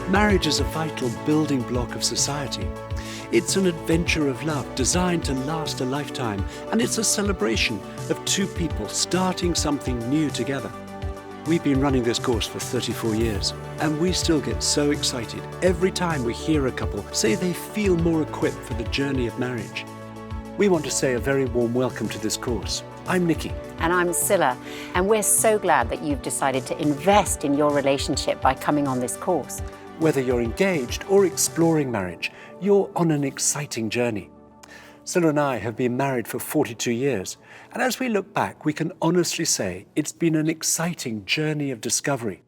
Marriage is a vital building block of society. It's an adventure of love designed to last a lifetime, and it's a celebration of two people starting something new together. We've been running this course for 34 years, and we still get so excited every time we hear a couple say they feel more equipped for the journey of marriage. We want to say a very warm welcome to this course. I'm Nikki. And I'm Scylla, and we're so glad that you've decided to invest in your relationship by coming on this course. Whether you're engaged or exploring marriage, you're on an exciting journey. Scylla and I have been married for 42 years, and as we look back, we can honestly say it's been an exciting journey of discovery.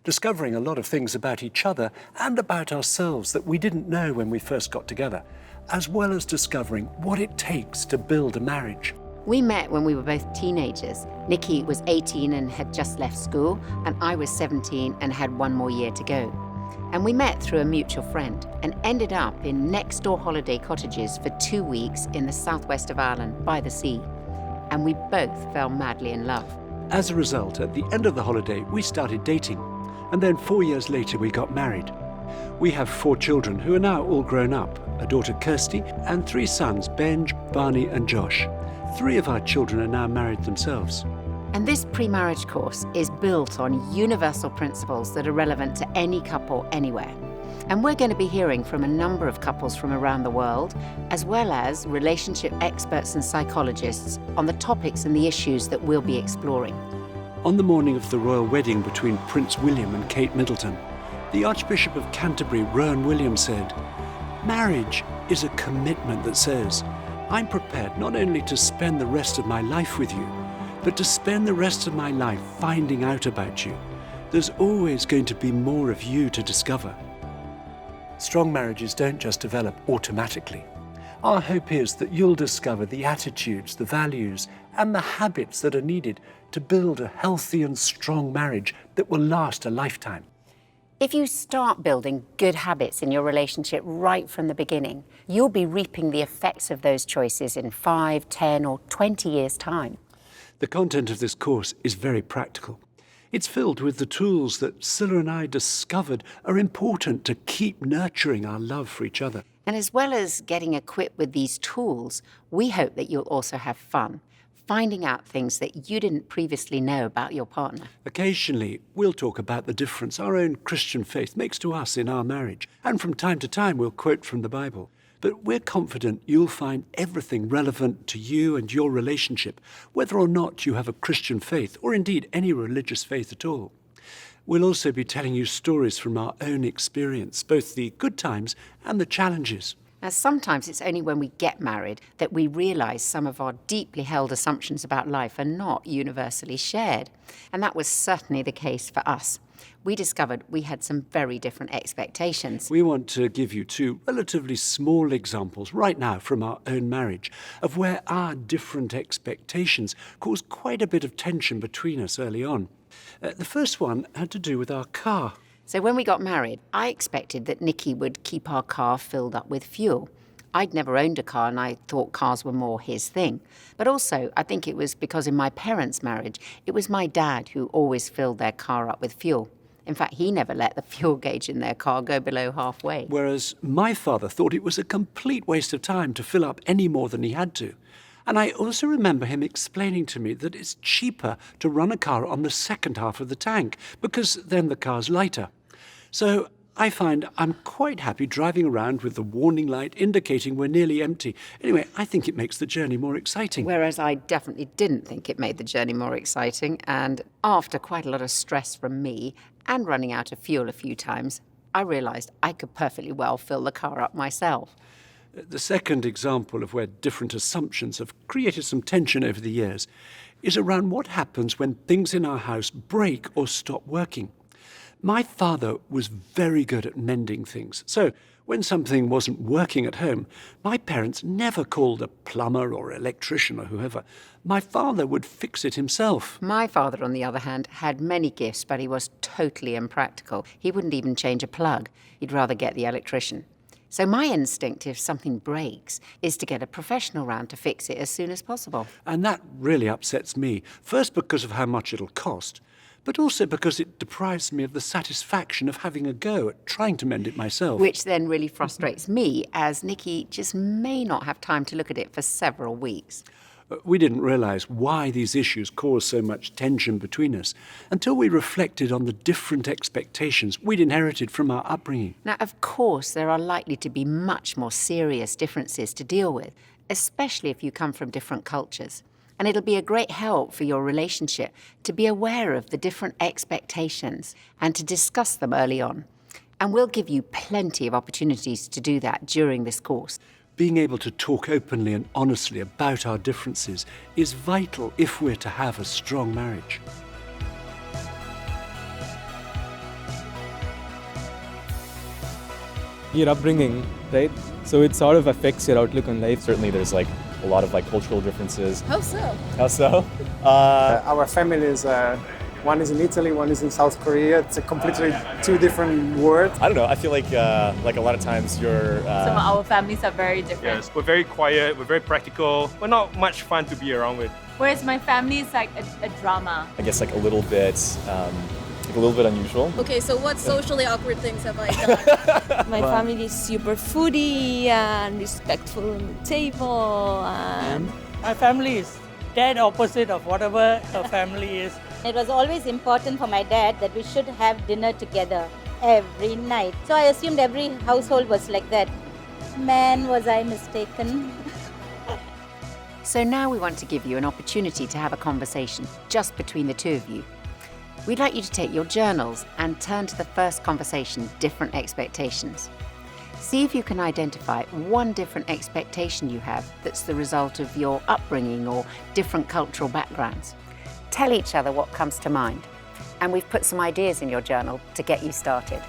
Discovering a lot of things about each other and about ourselves that we didn't know when we first got together, as well as discovering what it takes to build a marriage. We met when we were both teenagers. Nikki was 18 and had just left school, and I was 17 and had one more year to go. And we met through a mutual friend and ended up in next-door holiday cottages for 2 weeks in the southwest of Ireland by the sea. And we both fell madly in love. As a result, at the end of the holiday, we started dating. And then 4 years later, we got married. We have 4 children who are now all grown up, a daughter Kirsty and 3 sons, Benj, Barney and Josh. 3 of our children are now married themselves. And this pre-marriage course is built on universal principles that are relevant to any couple anywhere. And we're going to be hearing from a number of couples from around the world, as well as relationship experts and psychologists on the topics and the issues that we'll be exploring. On the morning of the royal wedding between Prince William and Kate Middleton, the Archbishop of Canterbury, Rowan Williams, said, "Marriage is a commitment that says, I'm prepared not only to spend the rest of my life with you, but to spend the rest of my life finding out about you. There's always going to be more of you to discover." Strong marriages don't just develop automatically. Our hope is that you'll discover the attitudes, the values, and the habits that are needed to build a healthy and strong marriage that will last a lifetime. If you start building good habits in your relationship right from the beginning, you'll be reaping the effects of those choices in 5, 10, or 20 years' time. The content of this course is very practical. It's filled with the tools that Scylla and I discovered are important to keep nurturing our love for each other. And as well as getting equipped with these tools, we hope that you'll also have fun, finding out things that you didn't previously know about your partner. Occasionally, we'll talk about the difference our own Christian faith makes to us in our marriage, and from time to time we'll quote from the Bible. But we're confident you'll find everything relevant to you and your relationship, whether or not you have a Christian faith, or indeed any religious faith at all. We'll also be telling you stories from our own experience, both the good times and the challenges. Now, sometimes it's only when we get married that we realise some of our deeply held assumptions about life are not universally shared. And that was certainly the case for us. We discovered we had some very different expectations. We want to give you 2 relatively small examples right now from our own marriage of where our different expectations caused quite a bit of tension between us early on. The first one had to do with our car. So when we got married, I expected that Nikki would keep our car filled up with fuel. I'd never owned a car and I thought cars were more his thing. But also, I think it was because in my parents' marriage, it was my dad who always filled their car up with fuel. In fact, he never let the fuel gauge in their car go below halfway. Whereas my father thought it was a complete waste of time to fill up any more than he had to. And I also remember him explaining to me that it's cheaper to run a car on the second half of the tank, because then the car's lighter. So I find I'm quite happy driving around with the warning light indicating we're nearly empty. Anyway, I think it makes the journey more exciting. Whereas I definitely didn't think it made the journey more exciting. And after quite a lot of stress from me and running out of fuel a few times, I realised I could perfectly well fill the car up myself. The second example of where different assumptions have created some tension over the years is around what happens when things in our house break or stop working. My father was very good at mending things, so when something wasn't working at home, my parents never called a plumber or electrician or whoever. My father would fix it himself. My father, on the other hand, had many gifts, but he was totally impractical. He wouldn't even change a plug. He'd rather get the electrician. So my instinct, if something breaks, is to get a professional round to fix it as soon as possible. And that really upsets me, first because of how much it'll cost, but also because it deprives me of the satisfaction of having a go at trying to mend it myself. Which then really frustrates me, as Nikki just may not have time to look at it for several weeks. We didn't realise why these issues caused so much tension between us until we reflected on the different expectations we'd inherited from our upbringing. Now, of course, there are likely to be much more serious differences to deal with, especially if you come from different cultures. And it'll be a great help for your relationship to be aware of the different expectations and to discuss them early on. And we'll give you plenty of opportunities to do that during this course. Being able to talk openly and honestly about our differences is vital if we're to have a strong marriage. Your upbringing, right? So it sort of affects your outlook on life. Certainly there's like a lot of like cultural differences. How so? How so? Our families, one is in Italy, one is in South Korea. It's a completely two different worlds. I don't know. I feel like a lot of times you're. Some of our families are very different. Yes, we're very quiet, we're very practical. We're not much fun to be around with. Whereas my family is like a drama. I guess like a little bit unusual. Okay, so what socially awkward things have I done? My family is super foodie and respectful on the table. And my family is dead opposite of whatever a family is. It was always important for my dad that we should have dinner together every night. So I assumed every household was like that. Man, was I mistaken. So now we want to give you an opportunity to have a conversation just between the two of you. We'd like you to take your journals and turn to the first conversation, different expectations. See if you can identify one different expectation you have that's the result of your upbringing or different cultural backgrounds. Tell each other what comes to mind. And we've put some ideas in your journal to get you started.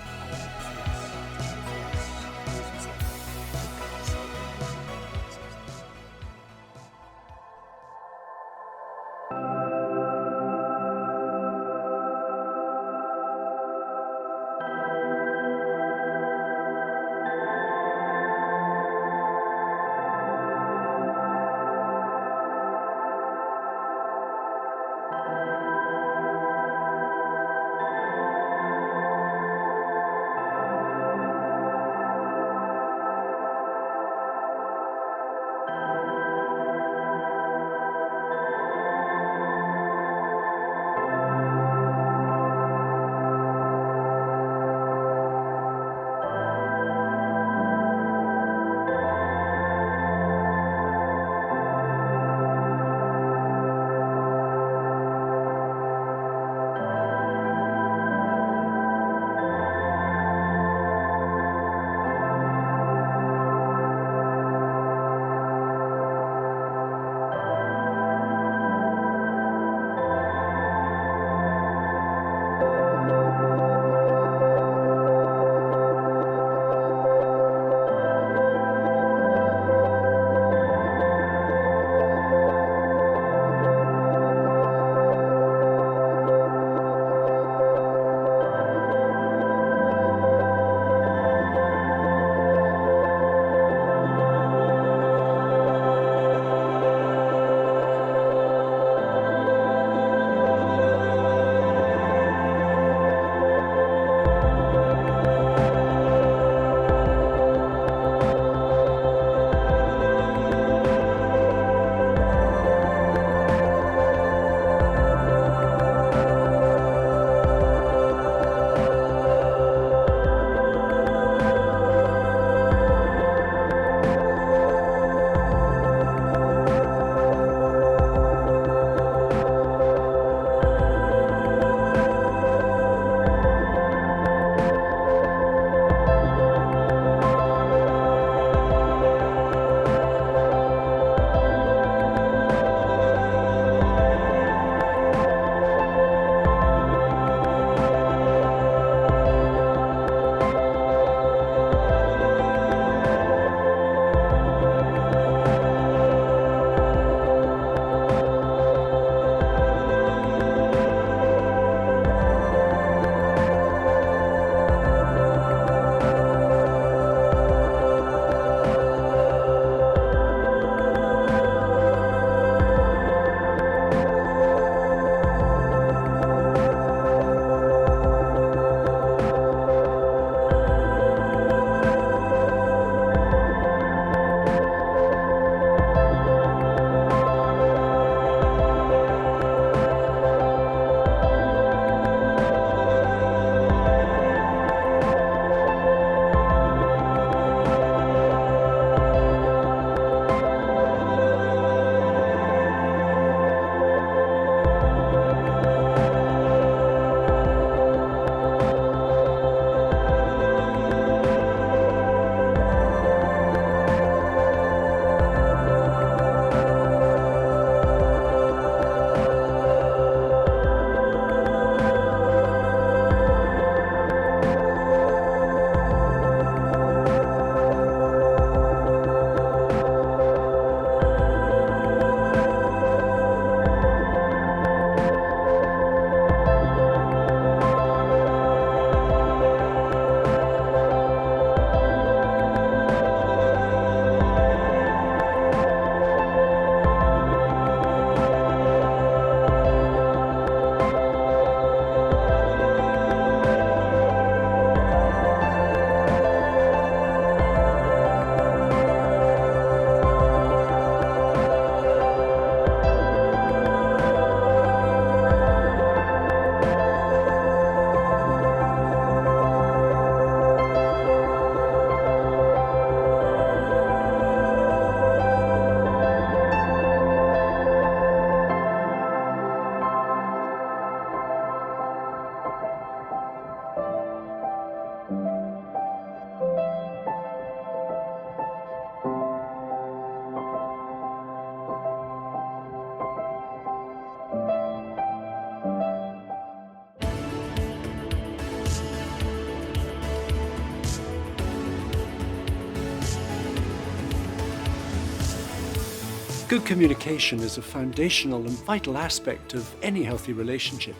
Good communication is a foundational and vital aspect of any healthy relationship,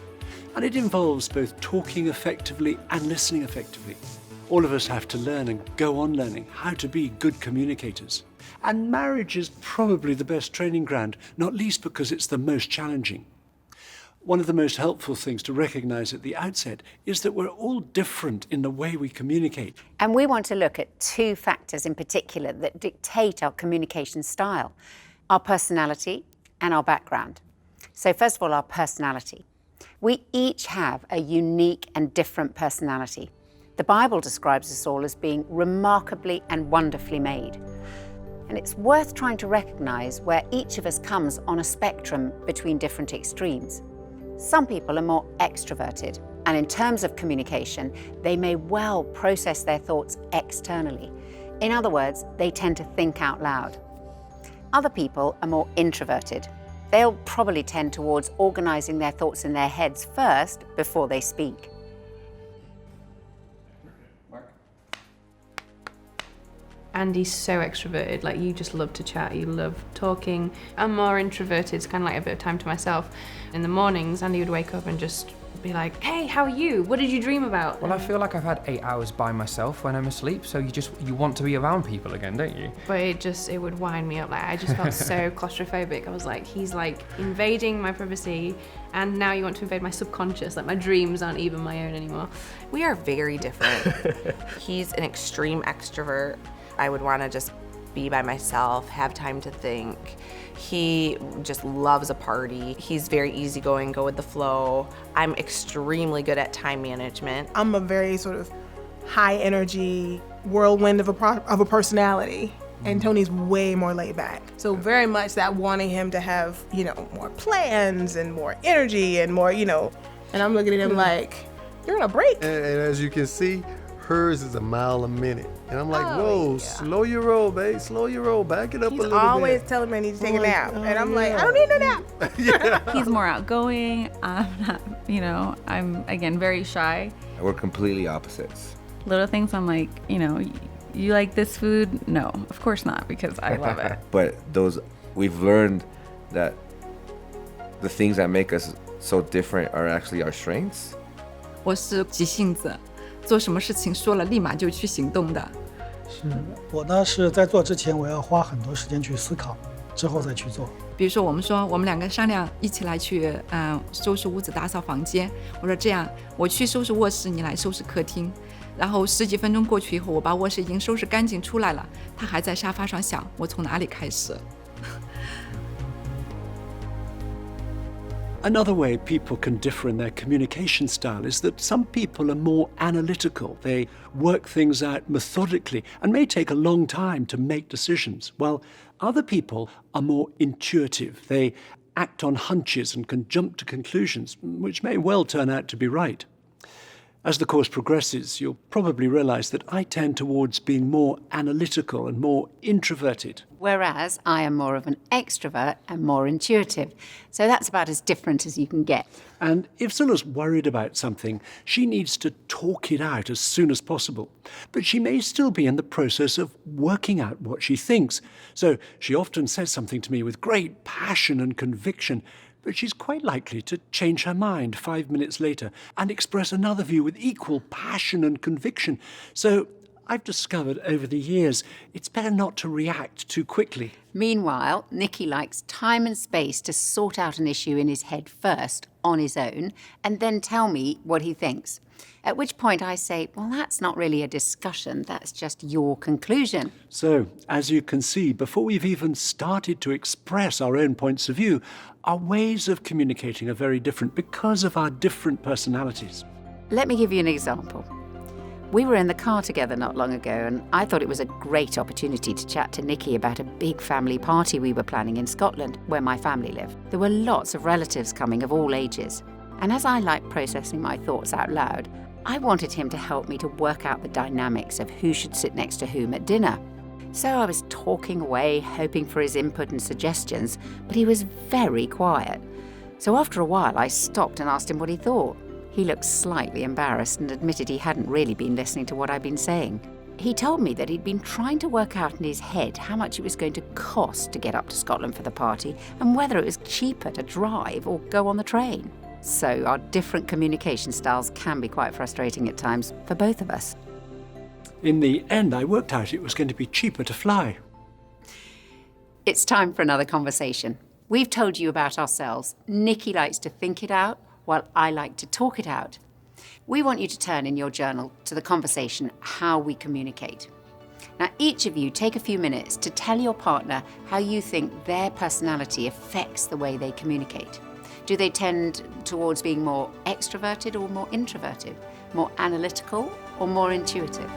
and it involves both talking effectively and listening effectively. All of us have to learn and go on learning how to be good communicators. And marriage is probably the best training ground, not least because it's the most challenging. One of the most helpful things to recognize at the outset is that we're all different in the way we communicate. And we want to look at two factors in particular that dictate our communication style: our personality and our background. So first of all, our personality. We each have a unique and different personality. The Bible describes us all as being remarkably and wonderfully made. And it's worth trying to recognize where each of us comes on a spectrum between different extremes. Some people are more extroverted, and in terms of communication, they may well process their thoughts externally. In other words, they tend to think out loud. Other people are more introverted. They'll probably tend towards organizing their thoughts in their heads first before they speak. Andy's so extroverted, like you just love to chat, you love talking. I'm more introverted, it's kind of like a bit of time to myself. In the mornings, Andy would wake up and just be like, hey, how are you? What did you dream about? Well, I feel like I've had 8 hours by myself when I'm asleep, so you want to be around people again, don't you? But it would wind me up. Like, I just felt so claustrophobic. I was like, he's like invading my privacy, and now you want to invade my subconscious. Like, my dreams aren't even my own anymore. We are very different. He's an extreme extrovert. I would want to just be by myself, have time to think. He just loves a party. He's very easygoing, go with the flow. I'm extremely good at time management. I'm a very sort of high energy whirlwind of a personality. And Tony's way more laid back. So very much that wanting him to have, more plans and more energy and more, and I'm looking at him like, you're on a break. And as you can see, hers is a mile a minute. And I'm like, whoa, slow your roll, babe. Slow your roll. Back it up a little bit. He's always telling me I need to take a nap. And I'm like, I don't need no nap. He's more outgoing. I'm not, I'm, again, very shy. We're completely opposites. Little things I'm like, you like this food? No, of course not, because I love it. But we've learned that the things that make us so different are actually our strengths. 我是急性子，做什么事情说了立马就去行动的。是我呢是在做之前我要花很多时间去思考，之后再去做。比如说我们2个商量一起来去收拾屋子打扫房间，我说这样我去收拾卧室，你来收拾客厅。然后10几分钟过去以后，我把卧室已经收拾干净出来了，他还在沙发上想我从哪里开始。Another way people can differ in their communication style is that some people are more analytical. They work things out methodically and may take a long time to make decisions, while other people are more intuitive. They act on hunches and can jump to conclusions, which may well turn out to be right. As the course progresses, you'll probably realize that I tend towards being more analytical and more introverted. Whereas I am more of an extrovert and more intuitive. So that's about as different as you can get. And if Zula's worried about something, she needs to talk it out as soon as possible. But she may still be in the process of working out what she thinks. So she often says something to me with great passion and conviction, but she's quite likely to change her mind 5 minutes later and express another view with equal passion and conviction. So I've discovered over the years it's better not to react too quickly. Meanwhile, Nicky likes time and space to sort out an issue in his head first, on his own, and then tell me what he thinks. At which point I say, well, that's not really a discussion, that's just your conclusion. So, as you can see, before we've even started to express our own points of view, our ways of communicating are very different because of our different personalities. Let me give you an example. We were in the car together not long ago, and I thought it was a great opportunity to chat to Nicky about a big family party we were planning in Scotland, where my family live. There were lots of relatives coming of all ages. And as I like processing my thoughts out loud, I wanted him to help me to work out the dynamics of who should sit next to whom at dinner. So I was talking away, hoping for his input and suggestions, but he was very quiet. So after a while, I stopped and asked him what he thought. He looked slightly embarrassed and admitted he hadn't really been listening to what I'd been saying. He told me that he'd been trying to work out in his head how much it was going to cost to get up to Scotland for the party and whether it was cheaper to drive or go on the train. So our different communication styles can be quite frustrating at times for both of us. In the end, I worked out it was going to be cheaper to fly. It's time for another conversation. We've told you about ourselves. Nikki likes to think it out, while I like to talk it out. We want you to turn in your journal to the conversation, how we communicate. Now, each of you take a few minutes to tell your partner how you think their personality affects the way they communicate. Do they tend towards being more extroverted or more introverted? More analytical or more intuitive?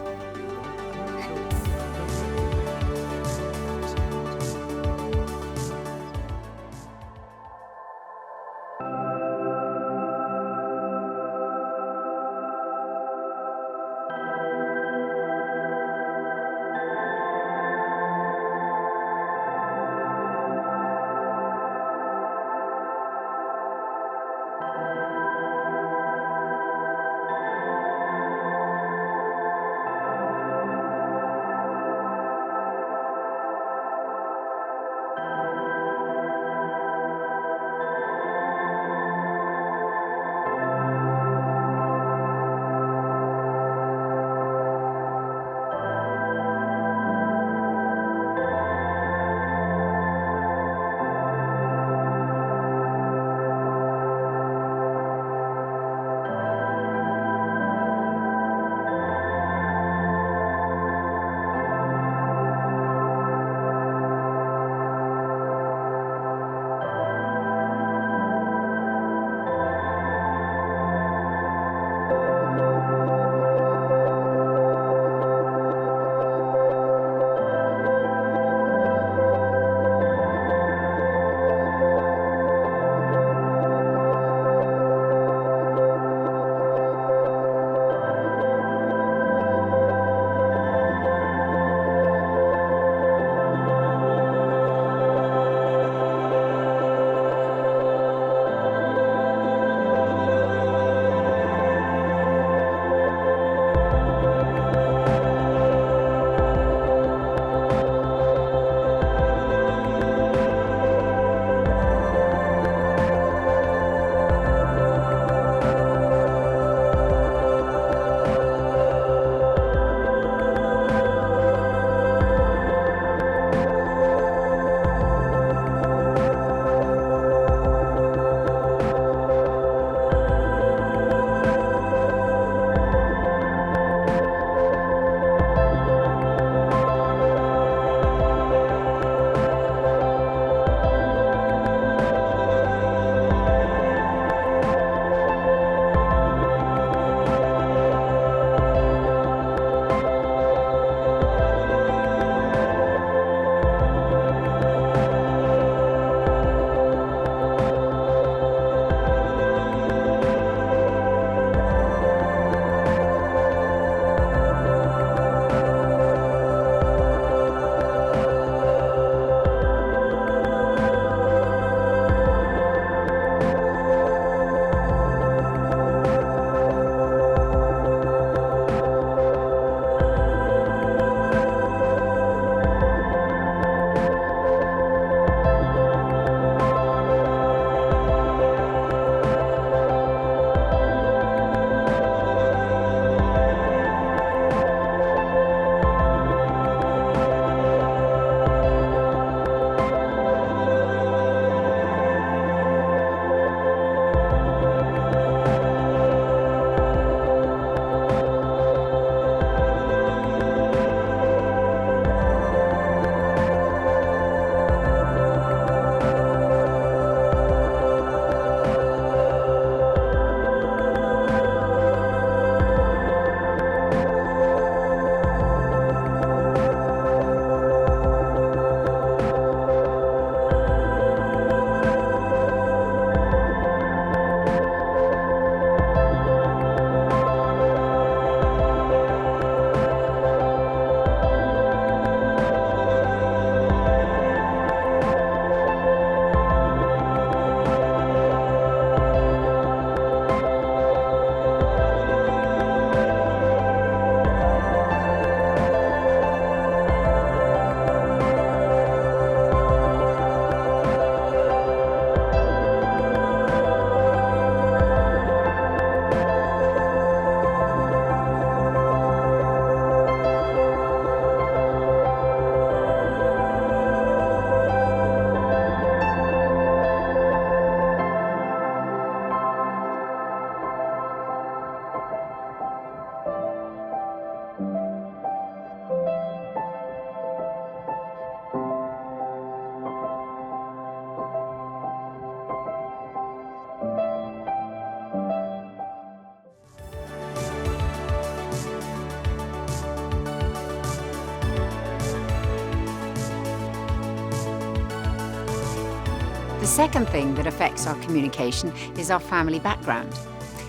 The second thing that affects our communication is our family background.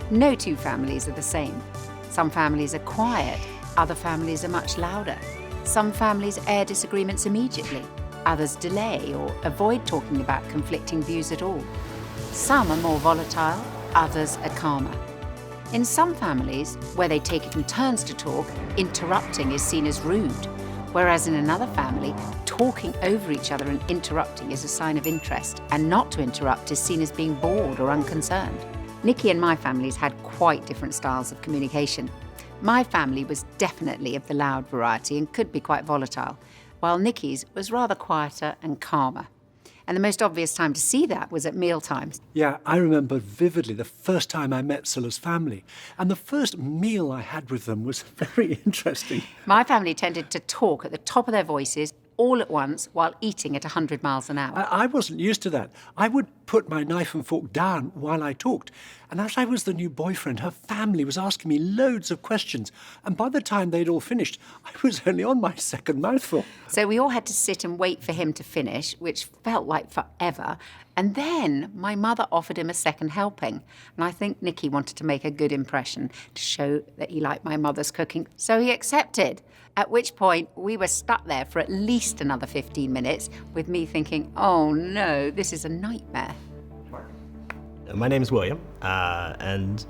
No two families are the same. Some families are quiet, other families are much louder. Some families air disagreements immediately, others delay or avoid talking about conflicting views at all. Some are more volatile, others are calmer. In some families, where they take it in turns to talk, interrupting is seen as rude, whereas in another family, talking over each other and interrupting is a sign of interest, and not to interrupt is seen as being bored or unconcerned. Nikki and my families had quite different styles of communication. My family was definitely of the loud variety and could be quite volatile, while Nikki's was rather quieter and calmer. And the most obvious time to see that was at mealtimes. Yeah, I remember vividly the first time I met Scylla's family, and the first meal I had with them was very interesting. My family tended to talk at the top of their voices all at once while eating at 100 miles an hour. I wasn't used to that. I would put my knife and fork down while I talked. And as I was the new boyfriend, her family was asking me loads of questions. And by the time they'd all finished, I was only on my second mouthful. So we all had to sit and wait for him to finish, which felt like forever. And then my mother offered him a second helping. And I think Nicky wanted to make a good impression to show that he liked my mother's cooking. So he accepted. At which point, we were stuck there for at least another 15 minutes with me thinking, oh no, this is a nightmare. My name's William, and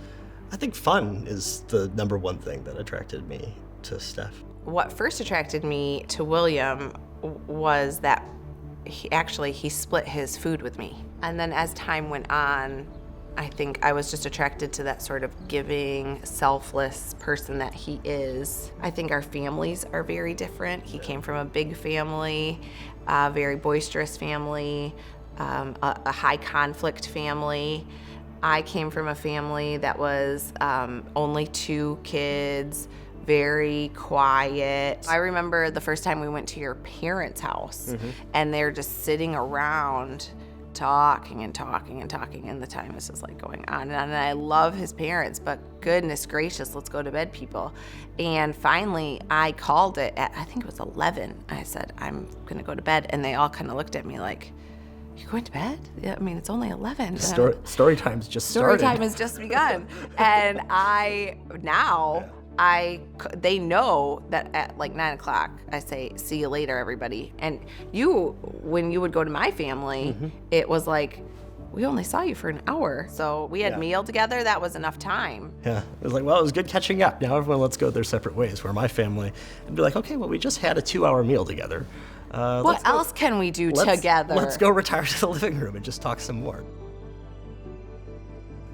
I think fun is the number one thing that attracted me to Steph. What first attracted me to William was that he split his food with me. And then as time went on, I think I was just attracted to that sort of giving, selfless person that he is. I think our families are very different. He came from a big family, a very boisterous family, a high conflict family. I came from a family that was only 2 kids, very quiet. I remember the first time we went to your parents' house, and they're just sitting around talking and talking and talking, and the time is just like going on and on. And I love his parents, but goodness gracious, let's go to bed, people. And finally, I called it at, I think it was 11. I said, I'm gonna go to bed. And they all kind of looked at me like, you're going to bed? Yeah, I mean, it's only 11. Story time's just started. Story time has just begun. And they know that at like 9 o'clock, I say, see you later, everybody. And when you would go to my family, it was like, we only saw you for an hour. So we had meal together, that was enough time. Yeah, it was like, well, it was good catching up. Now everyone, let's go their separate ways. Where my family, I'd be like, okay, well, we just had a 2-hour meal together. What else can we do together? Let's go retire to the living room and just talk some more.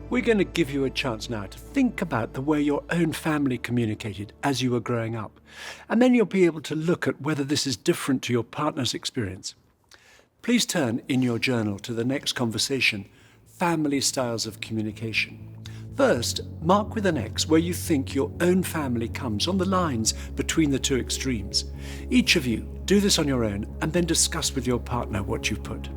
We're going to give you a chance now to think about the way your own family communicated as you were growing up. And then you'll be able to look at whether this is different to your partner's experience. Please turn in your journal to the next conversation, Family Styles of Communication. First, mark with an X where you think your own family comes on the lines between the 2 extremes. Each of you do this on your own and then discuss with your partner what you've put.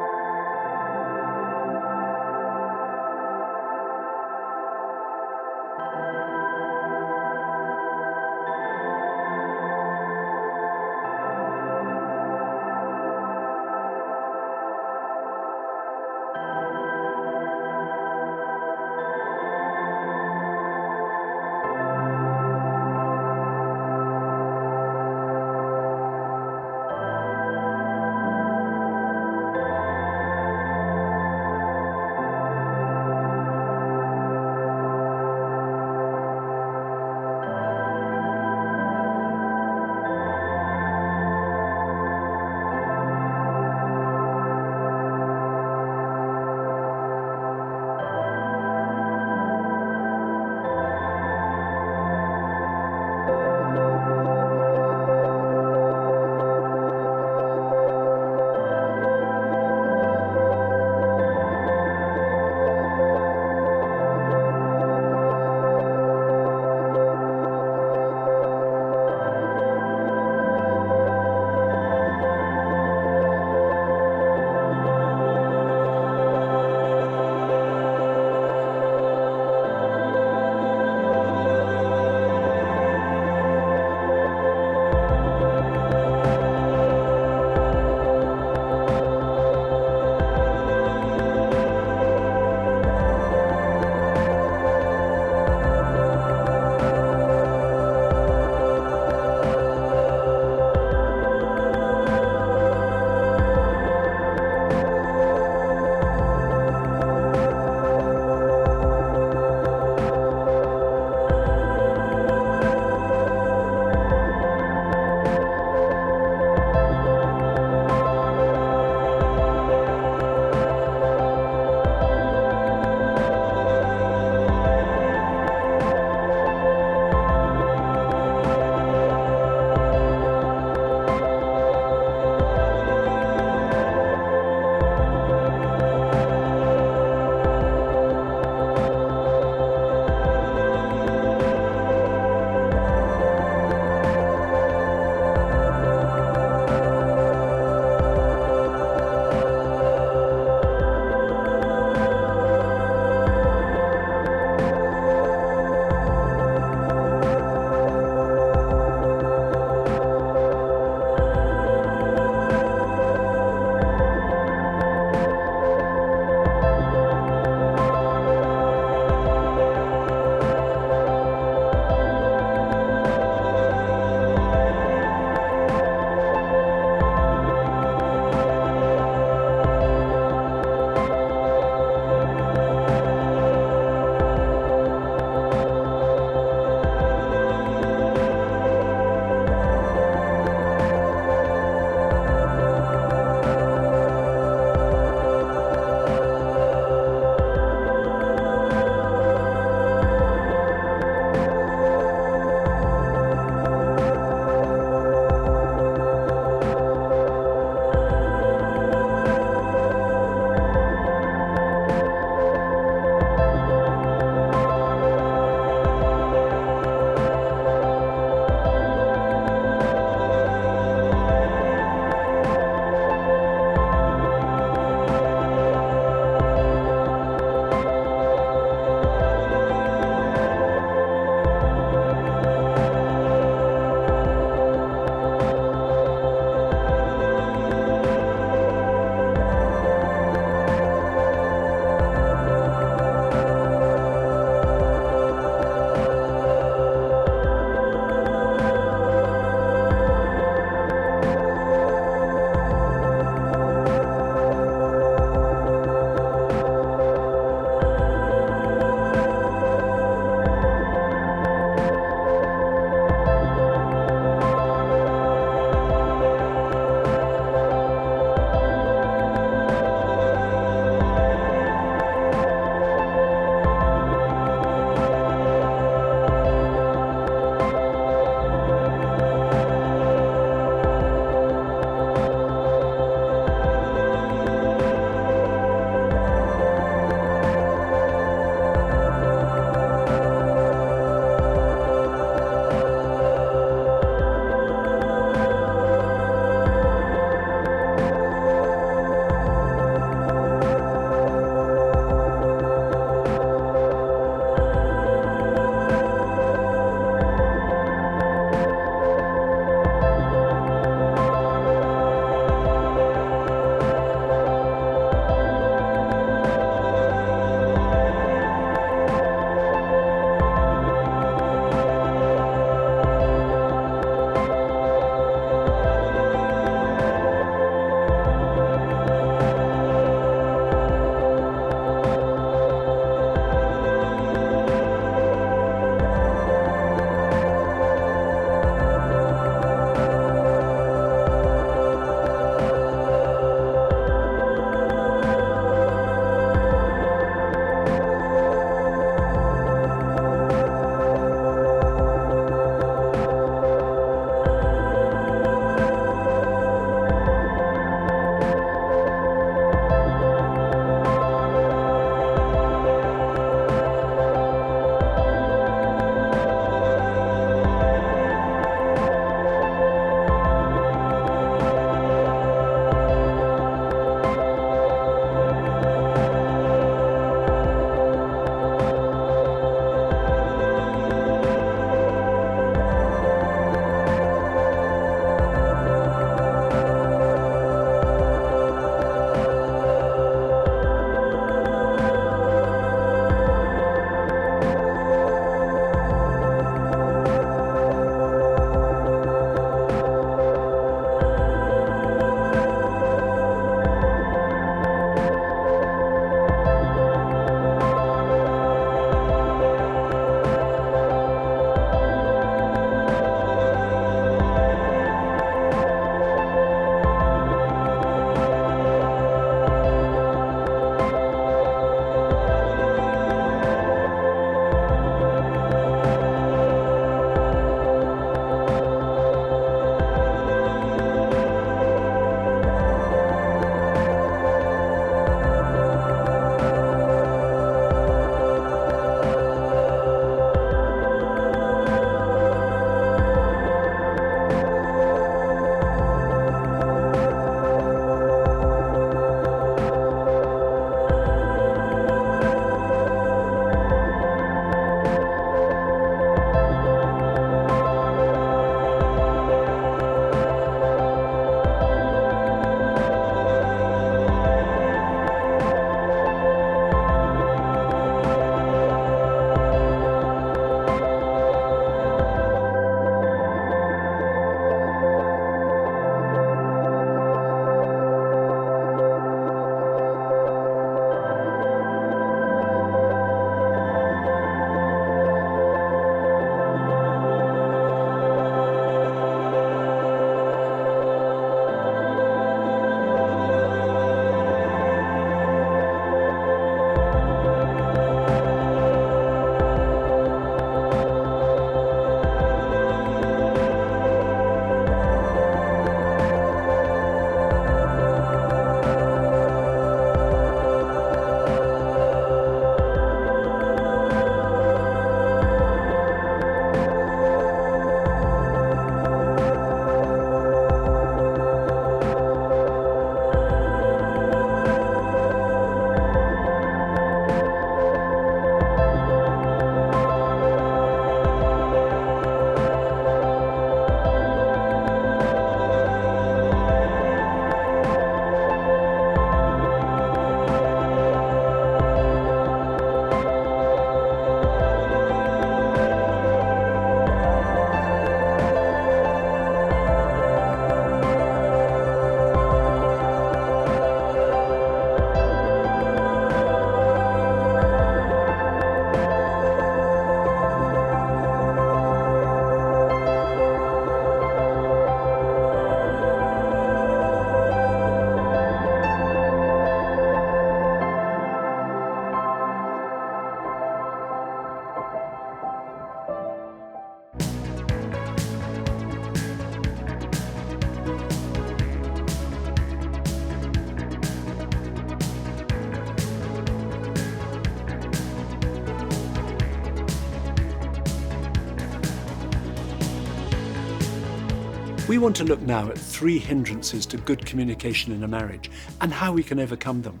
We want to look now at 3 hindrances to good communication in a marriage and how we can overcome them.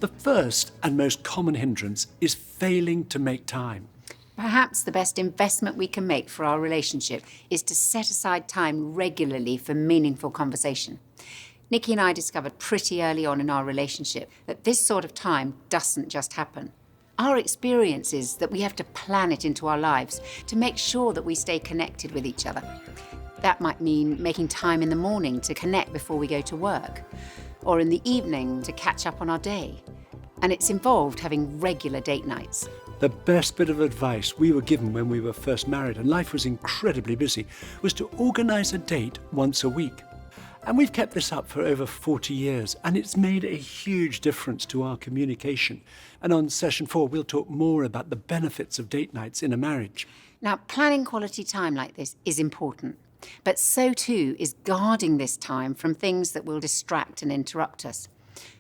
The first and most common hindrance is failing to make time. Perhaps the best investment we can make for our relationship is to set aside time regularly for meaningful conversation. Nikki and I discovered pretty early on in our relationship that this sort of time doesn't just happen. Our experience is that we have to plan it into our lives to make sure that we stay connected with each other. That might mean making time in the morning to connect before we go to work, or in the evening to catch up on our day. And it's involved having regular date nights. The best bit of advice we were given when we were first married and life was incredibly busy was to organise a date once a week. And we've kept this up for over 40 years, and it's made a huge difference to our communication. And on session 4, we'll talk more about the benefits of date nights in a marriage. Now, planning quality time like this is important, but so too is guarding this time from things that will distract and interrupt us.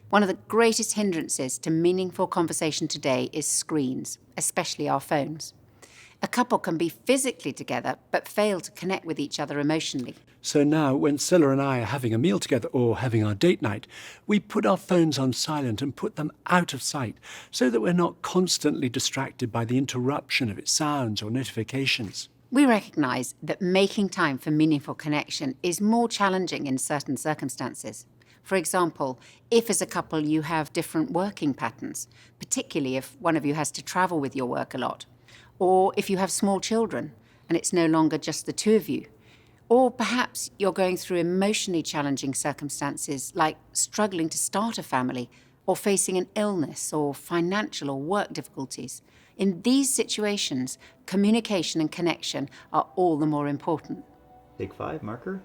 One of the greatest hindrances to meaningful conversation today is screens, especially our phones. A couple can be physically together, but fail to connect with each other emotionally. So now, when Scylla and I are having a meal together or having our date night, we put our phones on silent and put them out of sight so that we're not constantly distracted by the interruption of its sounds or notifications. We recognise that making time for meaningful connection is more challenging in certain circumstances. For example, if as a couple you have different working patterns, particularly if one of you has to travel with your work a lot, or if you have small children and it's no longer just the two of you, or perhaps you're going through emotionally challenging circumstances like struggling to start a family or facing an illness or financial or work difficulties. In these situations, communication and connection are all the more important. Take 5, marker.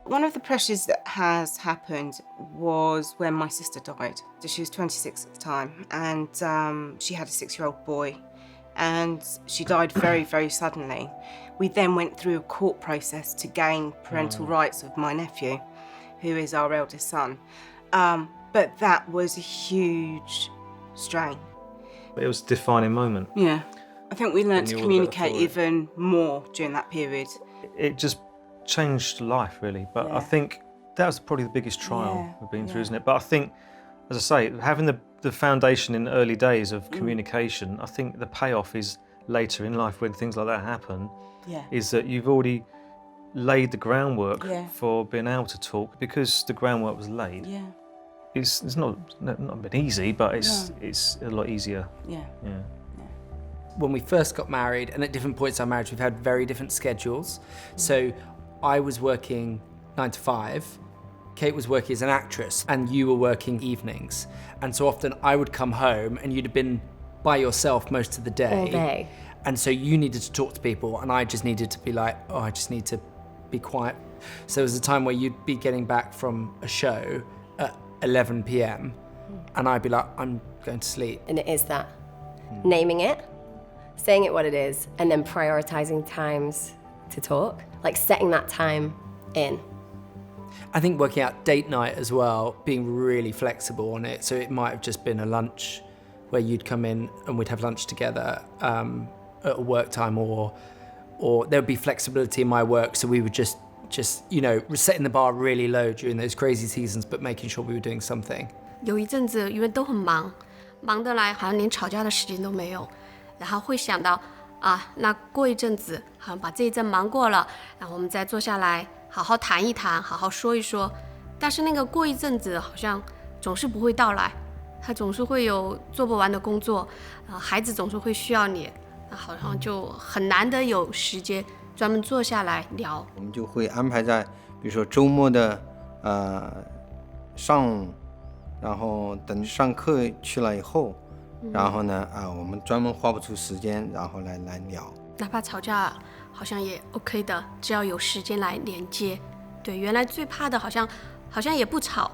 One of the pressures that has happened was when my sister died. She was 26 at the time, and she had a 6-year-old boy, and she died very, very suddenly. We then went through a court process to gain parental rights of my nephew, who is our eldest son. But that was a huge strain. It was a defining moment. Yeah. I think we learned to communicate even more during that period. It just changed life, really. But I think that was probably the biggest trial we've been through, isn't it? But I think, as I say, having the foundation in the early days of communication, I think the payoff is later in life when things like that happen, is that you've already laid the groundwork for being able to talk because the groundwork was laid. Yeah. It's not been easy, but it's a lot easier. Yeah. When we first got married, and at different points in our marriage, we've had very different schedules. So I was working 9 to 5, Kate was working as an actress, and you were working evenings. And so often I would come home and you'd have been by yourself most of the day. All day. And so you needed to talk to people, and I just needed to be like, oh, I just need to be quiet. So there was a time where you'd be getting back from a show at 11 p.m. and I'd be like, I'm going to sleep. And it is that. Naming it, saying it what it is, and then prioritizing times to talk, like setting that time in. I think working out date night as well, being really flexible on it. So it might have just been a lunch where you'd come in and we'd have lunch together at a work time, or there would be flexibility in my work. So we would just setting the bar really low during those crazy seasons, but making sure we were doing something. 有一阵子因为都很忙，忙得来好像连吵架的时间都没有，然后会想到啊，那过一阵子好像把这一阵忙过了，然后我们再坐下来好好谈一谈，好好说一说。但是那个过一阵子好像总是不会到来，他总是会有做不完的工作，孩子总是会需要你，好像就很难得有时间专门坐下来聊。我们就会安排在比如说周末的上午，然后等上课去了以后，然后呢我们专门花不出时间，然后来聊。哪怕吵架好像也 OK 的，只要有时间来连接。对，原来最怕的好像也不吵，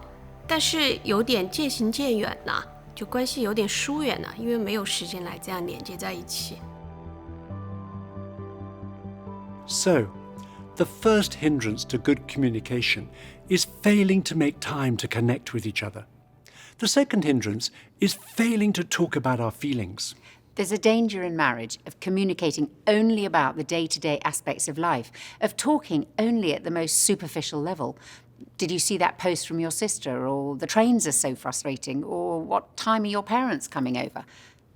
但是有点渐行渐远了，就关系有点疏远了，因为没有时间来这样连接在一起。So, the first hindrance to good communication is failing to make time to connect with each other. The second hindrance is failing to talk about our feelings. There's a danger in marriage of communicating only about the day-to-day aspects of life, of talking only at the most superficial level. Did you see that post from your sister? Or the trains are so frustrating? Or what time are your parents coming over?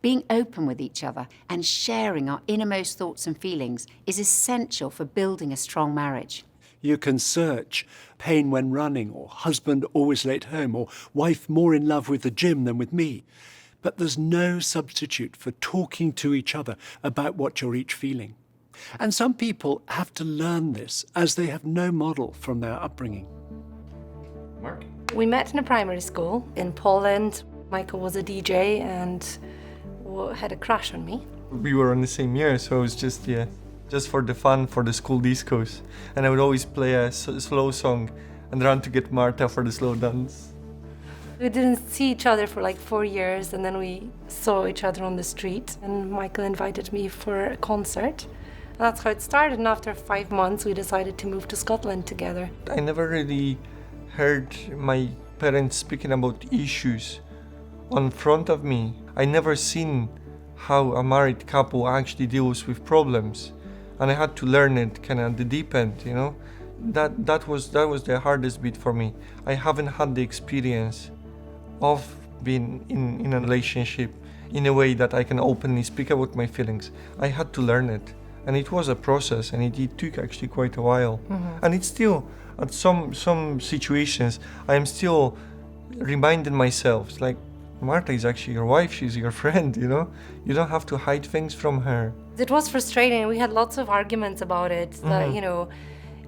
Being open with each other and sharing our innermost thoughts and feelings is essential for building a strong marriage. You can search pain when running, or husband always late home, or wife more in love with the gym than with me. But there's no substitute for talking to each other about what you're each feeling. And some people have to learn this as they have no model from their upbringing. Mark? We met in a primary school in Poland. Michael was a DJ and had a crush on me. We were in the same year, so it was just for the fun, for the school discos. And I would always play a slow song and run to get Marta for the slow dance. We didn't see each other for like 4 years, and then we saw each other on the street, and Michael invited me for a concert. And that's how it started, and after 5 months we decided to move to Scotland together. I never really heard my parents speaking about issues in front of me. I never seen how a married couple actually deals with problems, and I had to learn it kind of at the deep end, you know. That was the hardest bit for me. I haven't had the experience of being in a relationship in a way that I can openly speak about my feelings. I had to learn it, and it was a process, and it took actually quite a while. Mm-hmm. And it's still, at some situations, I am still reminding myself, it's like, Marta is actually your wife, she's your friend, you know? You don't have to hide things from her. It was frustrating. We had lots of arguments about it. That, you know,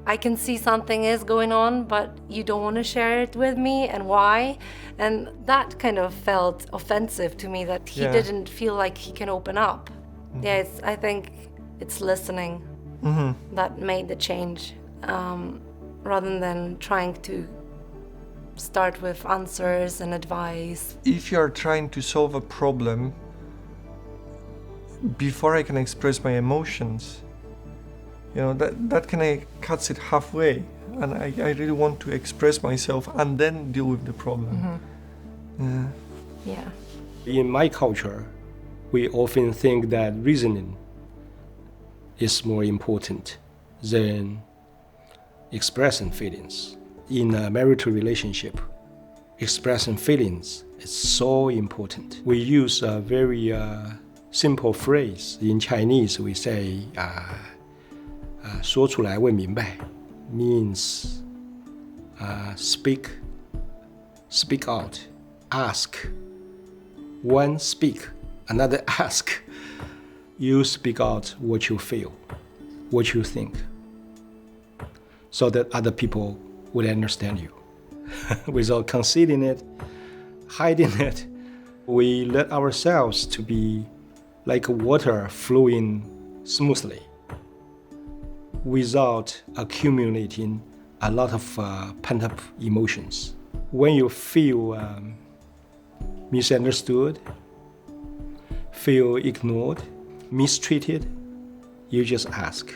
I can see something is going on, but you don't want to share it with me, and why? And that kind of felt offensive to me, that he didn't feel like he can open up. Yeah, I think it's listening that made the change, rather than trying to start with answers and advice. If you're trying to solve a problem, before I can express my emotions, you know, that kind of cuts it halfway. And I really want to express myself and then deal with the problem. Yeah. In my culture, we often think that reasoning is more important than expressing feelings. In a marital relationship, expressing feelings is so important. We use a very simple phrase. In Chinese, we say, 说出来问明白 means speak out, ask. One speak, another ask. You speak out what you feel, what you think, so that other people would understand you. Without concealing it, hiding it, we let ourselves to be like water flowing smoothly without accumulating a lot of pent-up emotions. When you feel misunderstood, feel ignored, mistreated, you just ask.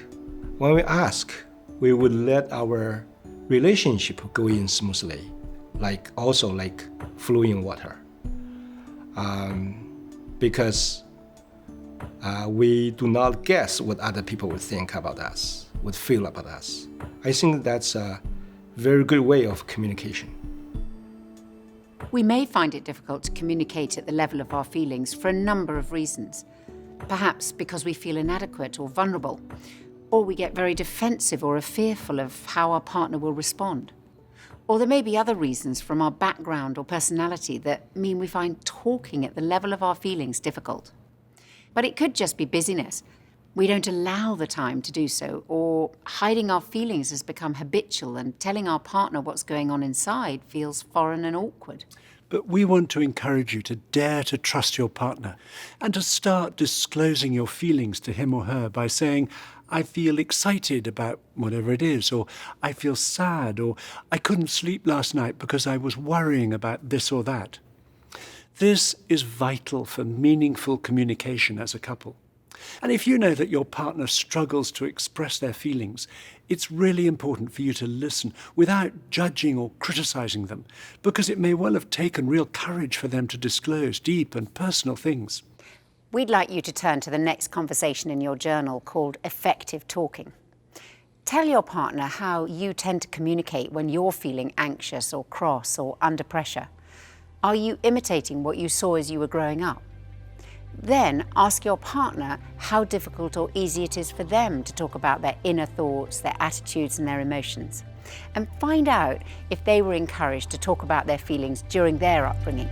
When we ask, we would let our relationship go in smoothly, like flowing water. Because we do not guess what other people would think about us, would feel about us. I think that's a very good way of communication. We may find it difficult to communicate at the level of our feelings for a number of reasons. Perhaps because we feel inadequate or vulnerable, or we get very defensive or are fearful of how our partner will respond. Or there may be other reasons from our background or personality that mean we find talking at the level of our feelings difficult. But it could just be busyness. We don't allow the time to do so, or hiding our feelings has become habitual and telling our partner what's going on inside feels foreign and awkward. But we want to encourage you to dare to trust your partner and to start disclosing your feelings to him or her by saying, I feel excited about whatever it is, or I feel sad, or I couldn't sleep last night because I was worrying about this or that. This is vital for meaningful communication as a couple. And if you know that your partner struggles to express their feelings, it's really important for you to listen without judging or criticizing them, because it may well have taken real courage for them to disclose deep and personal things. We'd like you to turn to the next conversation in your journal called Effective Talking. Tell your partner how you tend to communicate when you're feeling anxious or cross or under pressure. Are you imitating what you saw as you were growing up? Then ask your partner how difficult or easy it is for them to talk about their inner thoughts, their attitudes and their emotions. And find out if they were encouraged to talk about their feelings during their upbringing.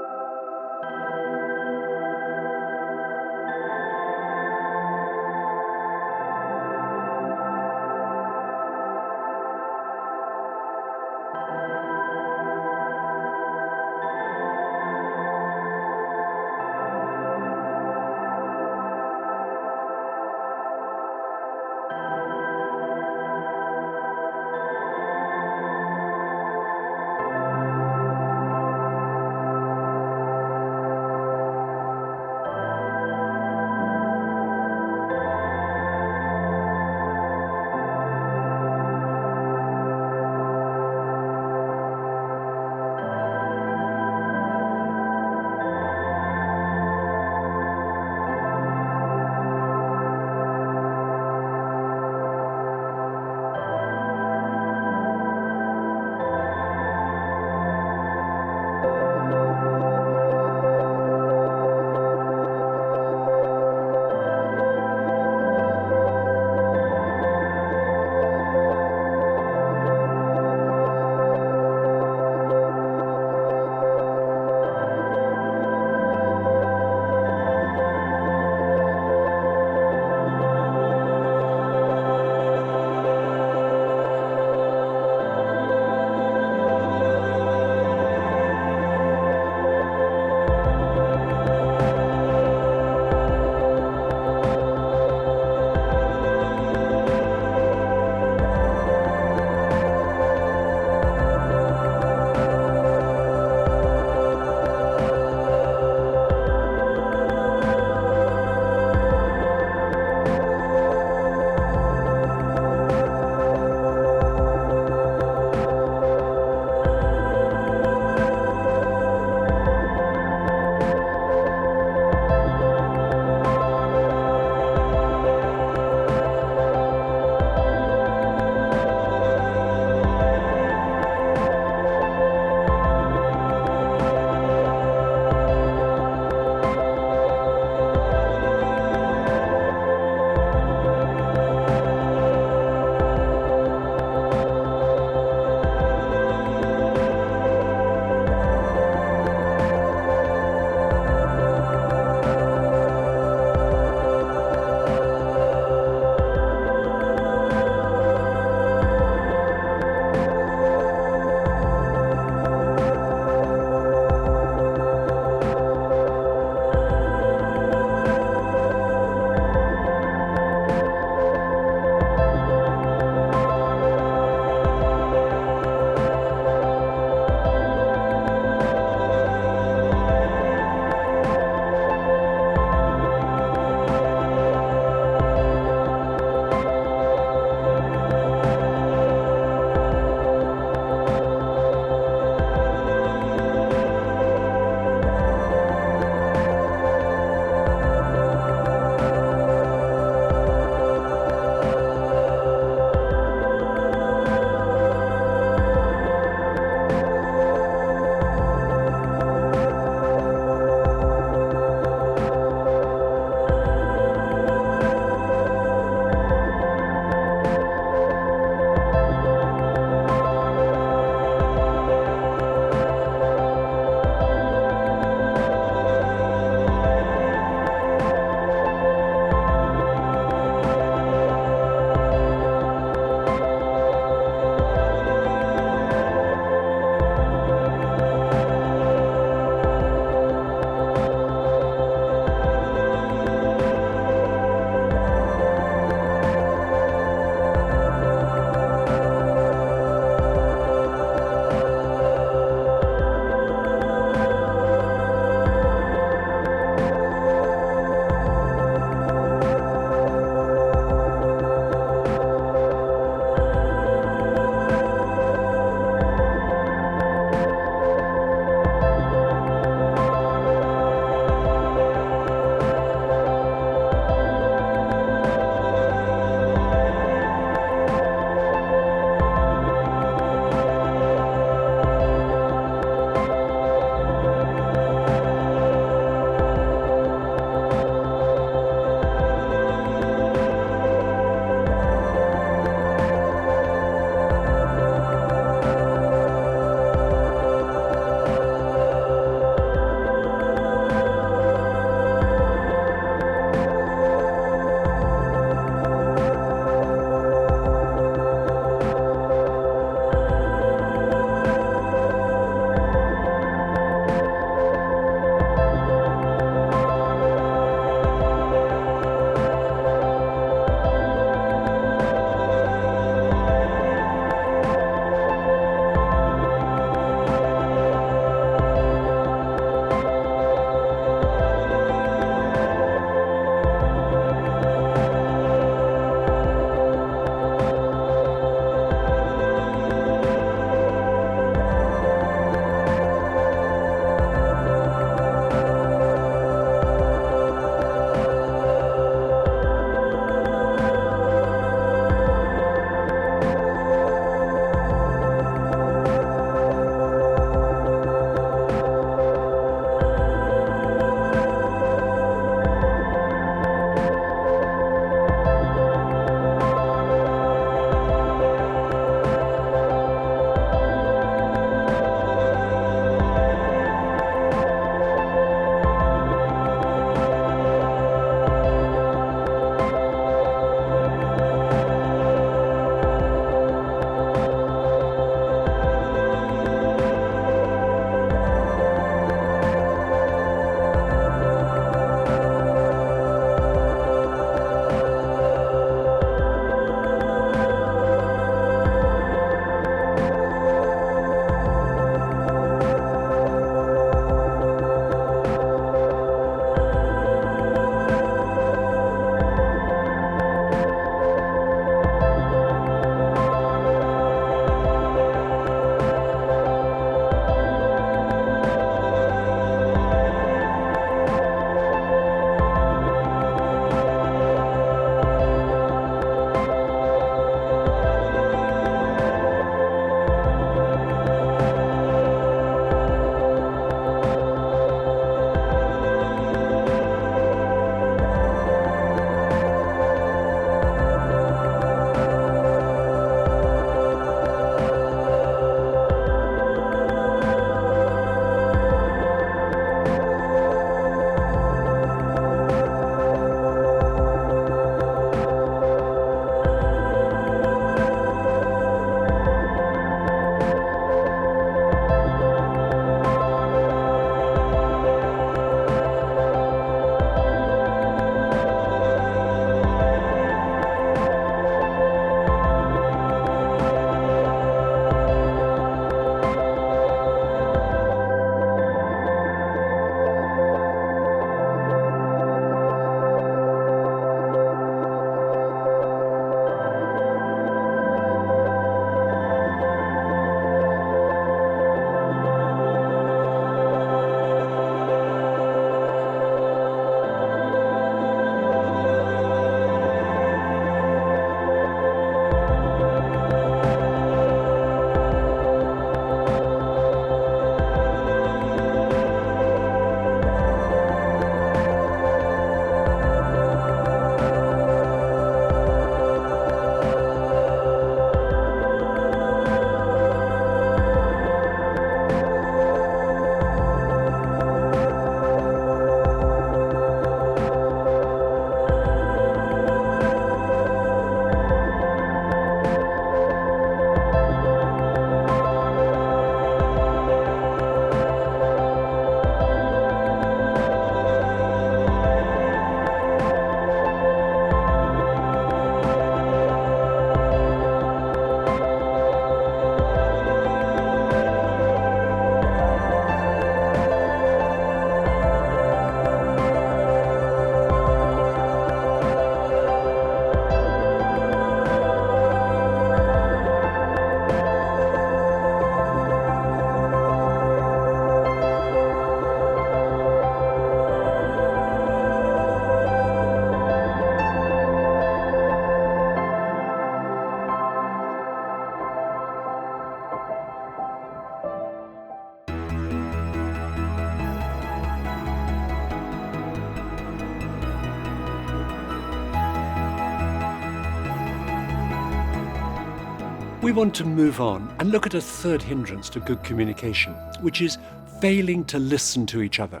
We want to move on and look at a third hindrance to good communication, which is failing to listen to each other.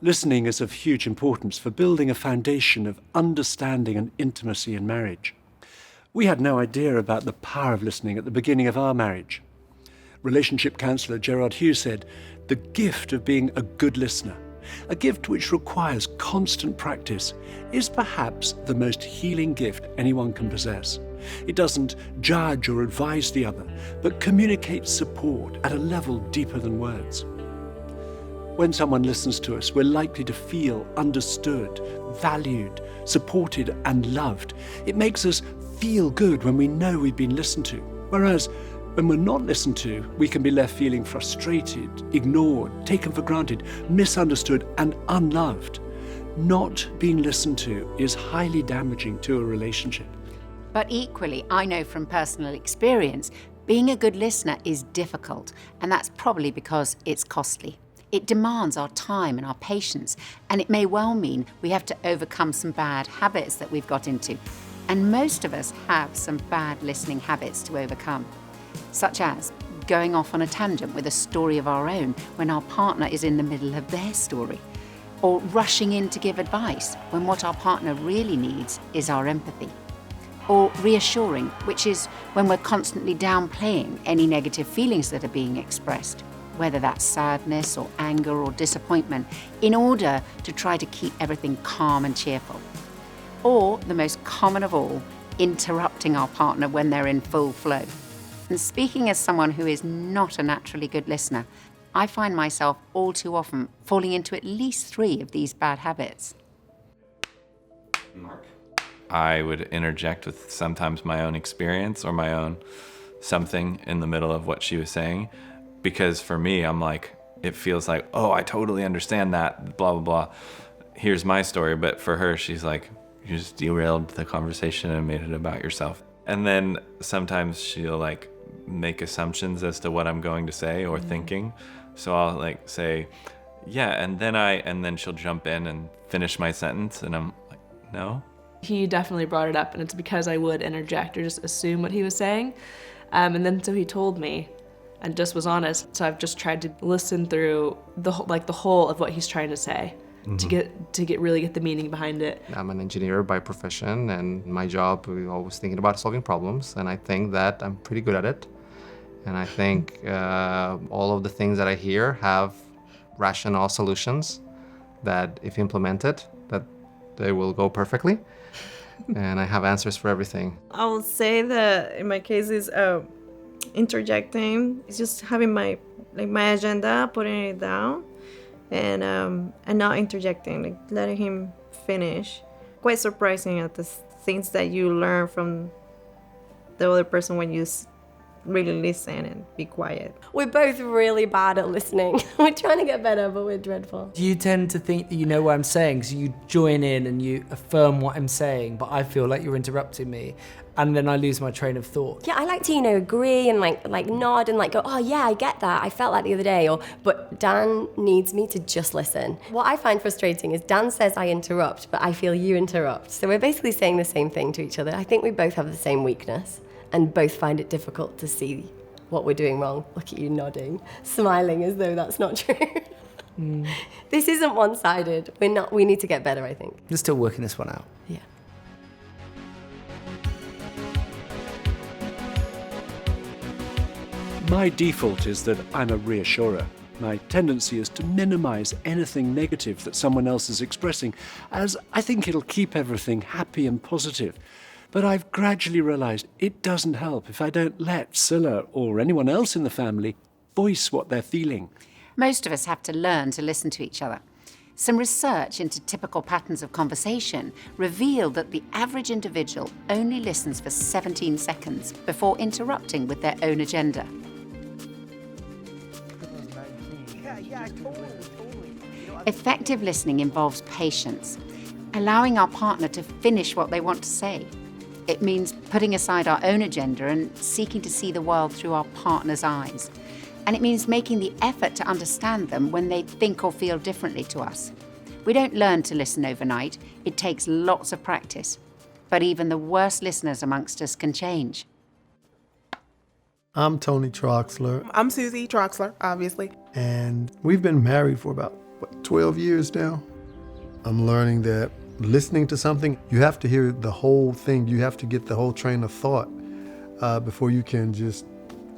Listening is of huge importance for building a foundation of understanding and intimacy in marriage. We had no idea about the power of listening at the beginning of our marriage. Relationship counsellor Gerard Hughes said, "The gift of being a good listener, a gift which requires constant practice, is perhaps the most healing gift anyone can possess. It doesn't judge or advise the other, but communicates support at a level deeper than words." When someone listens to us, we're likely to feel understood, valued, supported, and loved. It makes us feel good when we know we've been listened to. Whereas when we're not listened to, we can be left feeling frustrated, ignored, taken for granted, misunderstood, and unloved. Not being listened to is highly damaging to a relationship. But equally, I know from personal experience, being a good listener is difficult, and that's probably because it's costly. It demands our time and our patience, and it may well mean we have to overcome some bad habits that we've got into. And most of us have some bad listening habits to overcome, such as going off on a tangent with a story of our own when our partner is in the middle of their story, or rushing in to give advice when what our partner really needs is our empathy, or reassuring, which is when we're constantly downplaying any negative feelings that are being expressed, whether that's sadness or anger or disappointment, in order to try to keep everything calm and cheerful. Or, the most common of all, interrupting our partner when they're in full flow. And speaking as someone who is not a naturally good listener, I find myself all too often falling into at least 3 of these bad habits. Mark? I would interject with sometimes my own experience or my own something in the middle of what she was saying. Because for me, I'm like, it feels like, oh, I totally understand that, blah, blah, blah. Here's my story. But for her, she's like, you just derailed the conversation and made it about yourself. And then sometimes she'll like make assumptions as to what I'm going to say or thinking. So I'll like say, yeah, and then she'll jump in and finish my sentence. And I'm like, no. He definitely brought it up, and it's because I would interject or just assume what he was saying. And then so he told me, and just was honest. So I've just tried to listen through the whole of what he's trying to say, to really get the meaning behind it. I'm an engineer by profession, and my job, we're always thinking about solving problems, and I think that I'm pretty good at it. And I think all of the things that I hear have rational solutions that, if implemented, that they will go perfectly. And I have answers for everything. I would say that in my case is interjecting. It's just having my agenda, putting it down, and not interjecting, like letting him finish. Quite surprising at the things that you learn from the other person when you really listen and be quiet. We're both really bad at listening. We're trying to get better, but we're dreadful. You tend to think that you know what I'm saying, so you join in and you affirm what I'm saying, but I feel like you're interrupting me, and then I lose my train of thought. Yeah, I like to, agree and like nod and like go, oh yeah, I get that. I felt that the other day. But Dan needs me to just listen. What I find frustrating is Dan says I interrupt, but I feel you interrupt. So we're basically saying the same thing to each other. I think we both have the same weakness and both find it difficult to see what we're doing wrong. Look at you nodding, smiling as though that's not true. This isn't one-sided. We need to get better, I think. We're still working this one out. Yeah. My default is that I'm a reassurer. My tendency is to minimize anything negative that someone else is expressing, as I think it'll keep everything happy and positive. But I've gradually realized it doesn't help if I don't let Scylla or anyone else in the family voice what they're feeling. Most of us have to learn to listen to each other. Some research into typical patterns of conversation revealed that the average individual only listens for 17 seconds before interrupting with their own agenda. Effective listening involves patience, allowing our partner to finish what they want to say. It means putting aside our own agenda and seeking to see the world through our partner's eyes. And it means making the effort to understand them when they think or feel differently to us. We don't learn to listen overnight. It takes lots of practice. But even the worst listeners amongst us can change. I'm Tony Troxler. I'm Susie Troxler, obviously. And we've been married for about, 12 years now. I'm learning that listening to something, you have to hear the whole thing. You have to get the whole train of thought before you can just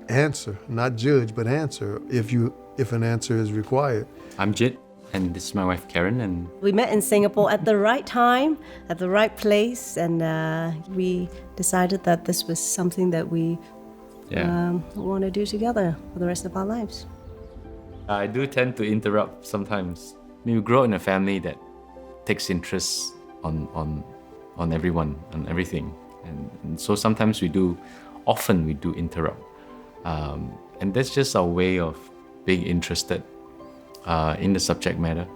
answer, not judge, but answer if an answer is required. I'm Jit, and this is my wife Karen. And we met in Singapore at the right time, at the right place, and we decided that this was something that we want to do together for the rest of our lives. I do tend to interrupt sometimes. We grow in a family that takes interest on everyone, on everything, and so sometimes often we do interrupt, and that's just our way of being interested in the subject matter.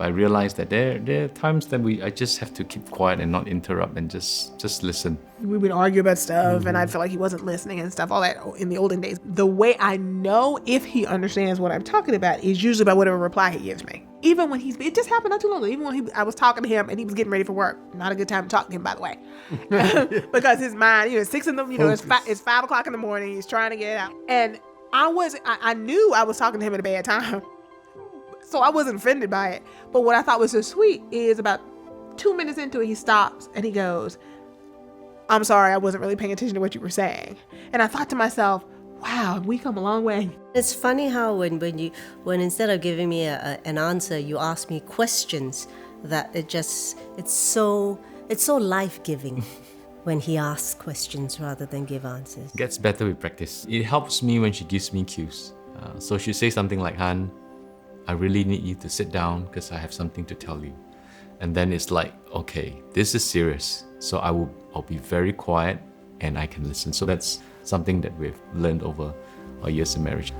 I realized that there are times that I just have to keep quiet and not interrupt and just listen. We would argue about stuff, and I'd feel like he wasn't listening and stuff, all that in the olden days. The way I know if he understands what I'm talking about is usually by whatever reply he gives me. Even when it just happened not too long ago, even when I was talking to him and he was getting ready for work. Not a good time to talk to him, by the way. Because his mind, it's 6 in the, it's 5 o'clock in the morning, he's trying to get out. And I knew I was talking to him at a bad time. So I wasn't offended by it. But what I thought was so sweet is about 2 minutes into it, he stops and he goes, "I'm sorry, I wasn't really paying attention to what you were saying." And I thought to myself, wow, we come a long way. It's funny how when instead of giving me an answer, you ask me questions, that it's so life-giving when he asks questions rather than give answers. It gets better with practice. It helps me when she gives me cues. So she'll say something like, "Han, I really need you to sit down because I have something to tell you." And then it's like, okay, this is serious. So I'll be very quiet and I can listen. So that's something that we've learned over our years of marriage.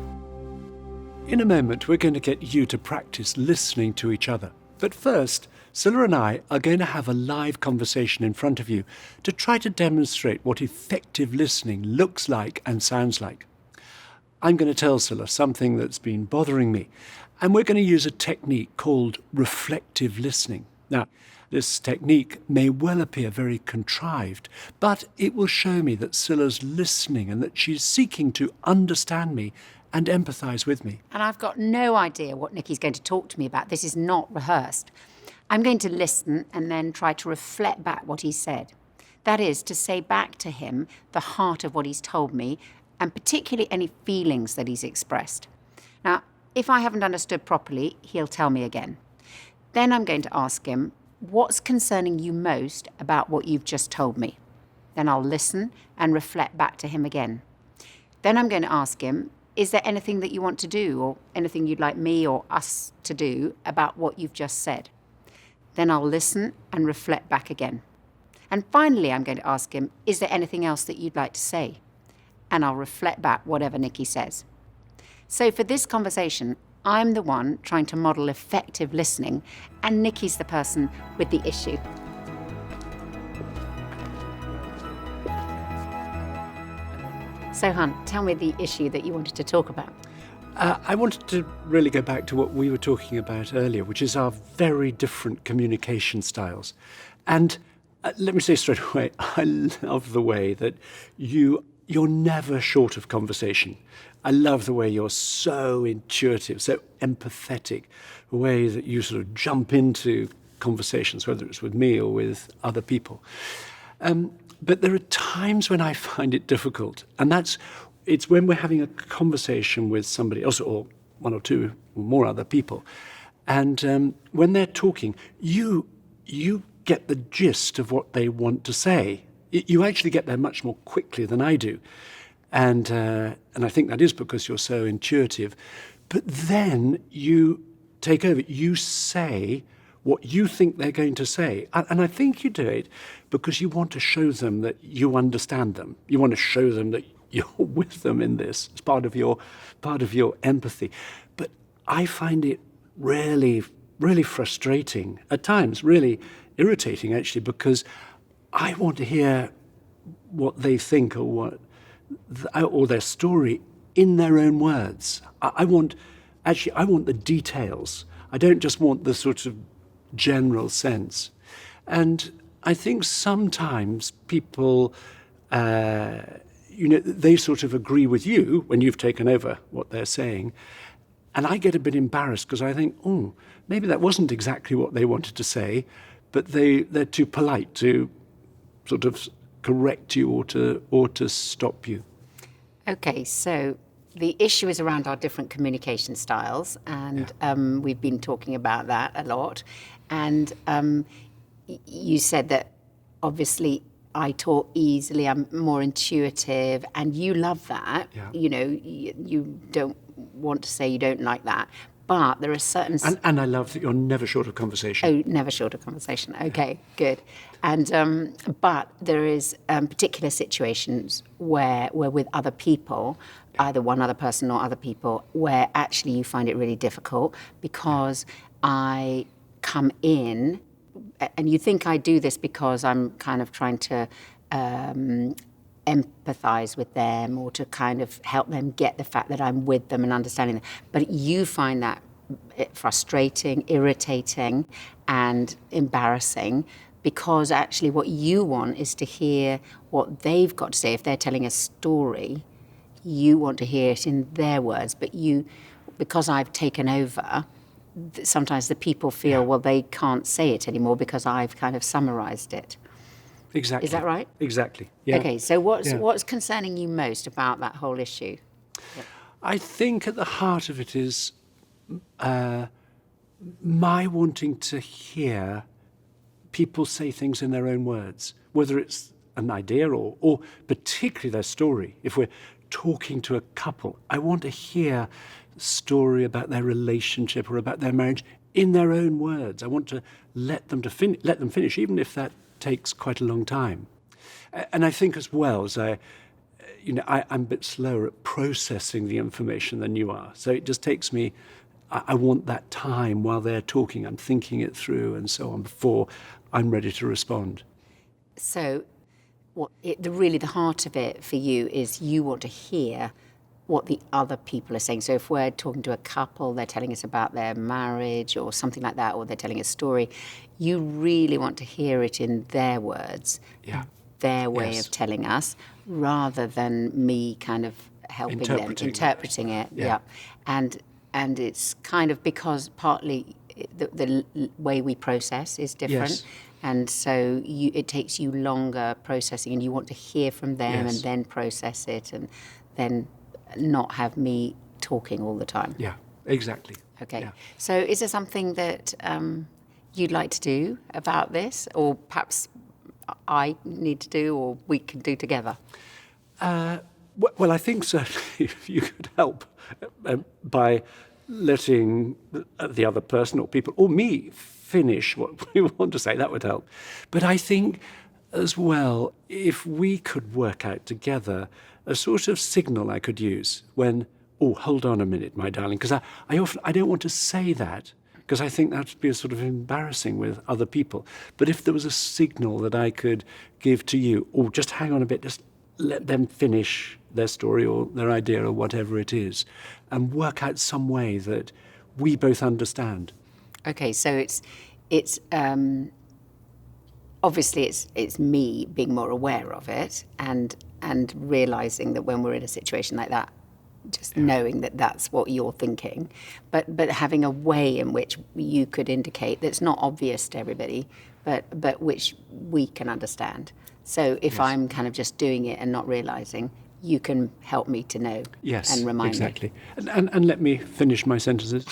In a moment, we're going to get you to practice listening to each other. But first, Scylla and I are going to have a live conversation in front of you to try to demonstrate what effective listening looks like and sounds like. I'm going to tell Scylla something that's been bothering me, and we're going to use a technique called reflective listening. Now, this technique may well appear very contrived, but it will show me that Scylla's listening and that she's seeking to understand me and empathise with me. And I've got no idea what Nikki's going to talk to me about. This is not rehearsed. I'm going to listen and then try to reflect back what he said. That is, to say back to him the heart of what he's told me, and particularly any feelings that he's expressed. Now, if I haven't understood properly, he'll tell me again. Then I'm going to ask him, what's concerning you most about what you've just told me? Then I'll listen and reflect back to him again. Then I'm going to ask him, is there anything that you want to do or anything you'd like me or us to do about what you've just said? Then I'll listen and reflect back again. And finally, I'm going to ask him, is there anything else that you'd like to say? And I'll reflect back whatever Nikki says. So for this conversation, I'm the one trying to model effective listening, and Nikki's the person with the issue. So, Hunt, tell me the issue that you wanted to talk about. I wanted to really go back to what we were talking about earlier, which is our very different communication styles. And let me say straight away, I love the way that you're never short of conversation. I love the way you're so intuitive, so empathetic, the way that you sort of jump into conversations, whether it's with me or with other people. But there are times when I find it difficult, and it's when we're having a conversation with somebody else, or one or two or more other people, and when they're talking, you get the gist of what they want to say. You actually get there much more quickly than I do. And I think that is because you're so intuitive. But then you take over. You say what you think they're going to say. And I think you do it because you want to show them that you understand them. You want to show them that you're with them in this. It's part of your empathy. But I find it really, really frustrating, at times really irritating actually, because I want to hear what they think or their story in their own words. I want the details. I don't just want the sort of general sense. And I think sometimes people, they sort of agree with you when you've taken over what they're saying. And I get a bit embarrassed because I think, oh, maybe that wasn't exactly what they wanted to say, but they're too polite to sort of correct you or to stop you. Okay, so the issue is around our different communication styles, and we've been talking about that a lot. And you said that obviously I talk easily, I'm more intuitive, and you love that. Yeah. You don't want to say you don't like that, but there are certain... And I love that you're never short of conversation. Oh, never short of conversation. Okay, good. And but there is particular situations where we're with other people, either one other person or other people, where actually you find it really difficult because I come in, and you think I do this because I'm kind of trying to empathize with them or to kind of help them get the fact that I'm with them and understanding them. But you find that frustrating, irritating, and embarrassing because actually what you want is to hear what they've got to say. If they're telling a story, you want to hear it in their words, but because I've taken over, sometimes the people feel, well, they can't say it anymore because I've kind of summarized it. Exactly. Is that right? Exactly. Yeah. Okay, so what's concerning you most about that whole issue? Yep. I think at the heart of it is my wanting to hear people say things in their own words, whether it's an idea or particularly their story. If we're talking to a couple, I want to hear a story about their relationship or about their marriage in their own words. I want to let them finish, even if that takes quite a long time. And I think as well as I'm a bit slower at processing the information than you are. So it just takes me, I want that time while they're talking, I'm thinking it through and so on before I'm ready to respond. So the heart of it for you is you want to hear what the other people are saying. So if we're talking to a couple, they're telling us about their marriage or something like that, or they're telling a story, you really want to hear it in their words, their way of telling us, rather than me kind of helping them, interpreting it. Yeah. And it's kind of because partly the way we process is different. Yes. And so it takes you longer processing, and you want to hear from them and then process it, and then not have me talking all the time. Yeah, exactly. Okay. Yeah. So is there something that you'd like to do about this, or perhaps I need to do, or we can do together? Well, I think certainly if you could help by letting the other person or people or me finish what we want to say, that would help. But I think as well, if we could work out together a sort of signal I could use when, oh, hold on a minute, my darling, because I don't want to say that because I think that would be sort of embarrassing with other people. But if there was a signal that I could give to you, oh, just hang on a bit, just let them finish their story or their idea or whatever it is, and work out some way that we both understand. Okay, so it's obviously it's me being more aware of it and realizing that when we're in a situation like that, just knowing that that's what you're thinking, but having a way in which you could indicate that's not obvious to everybody, but which we can understand. So if I'm kind of just doing it and not realizing, you can help me to know and remind me. Exactly. And let me finish my sentences.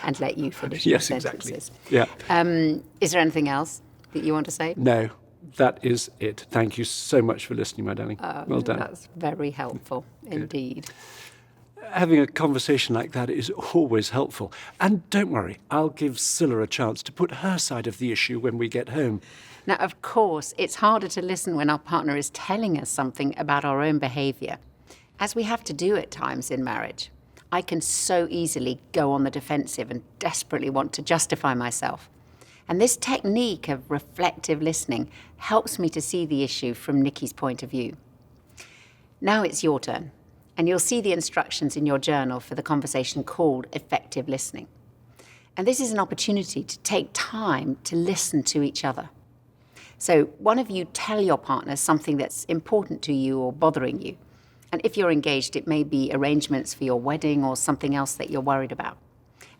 And let you finish your sentences. Exactly. Yeah. Is there anything else that you want to say? No, that is it. Thank you so much for listening, my darling. Well done. That's very helpful indeed. Having a conversation like that is always helpful. And don't worry, I'll give Scylla a chance to put her side of the issue when we get home. Now, of course, it's harder to listen when our partner is telling us something about our own behaviour, as we have to do at times in marriage. I can so easily go on the defensive and desperately want to justify myself. And this technique of reflective listening helps me to see the issue from Nikki's point of view. Now it's your turn, and you'll see the instructions in your journal for the conversation called effective listening. And this is an opportunity to take time to listen to each other. So one of you tell your partner something that's important to you or bothering you. And if you're engaged, it may be arrangements for your wedding or something else that you're worried about.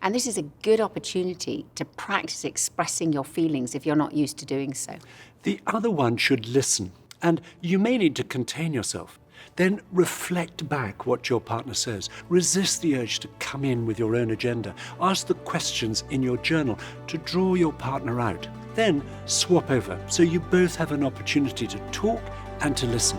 And this is a good opportunity to practice expressing your feelings if you're not used to doing so. The other one should listen, and you may need to contain yourself. Then reflect back what your partner says. Resist the urge to come in with your own agenda. Ask the questions in your journal to draw your partner out. Then swap over so you both have an opportunity to talk and to listen.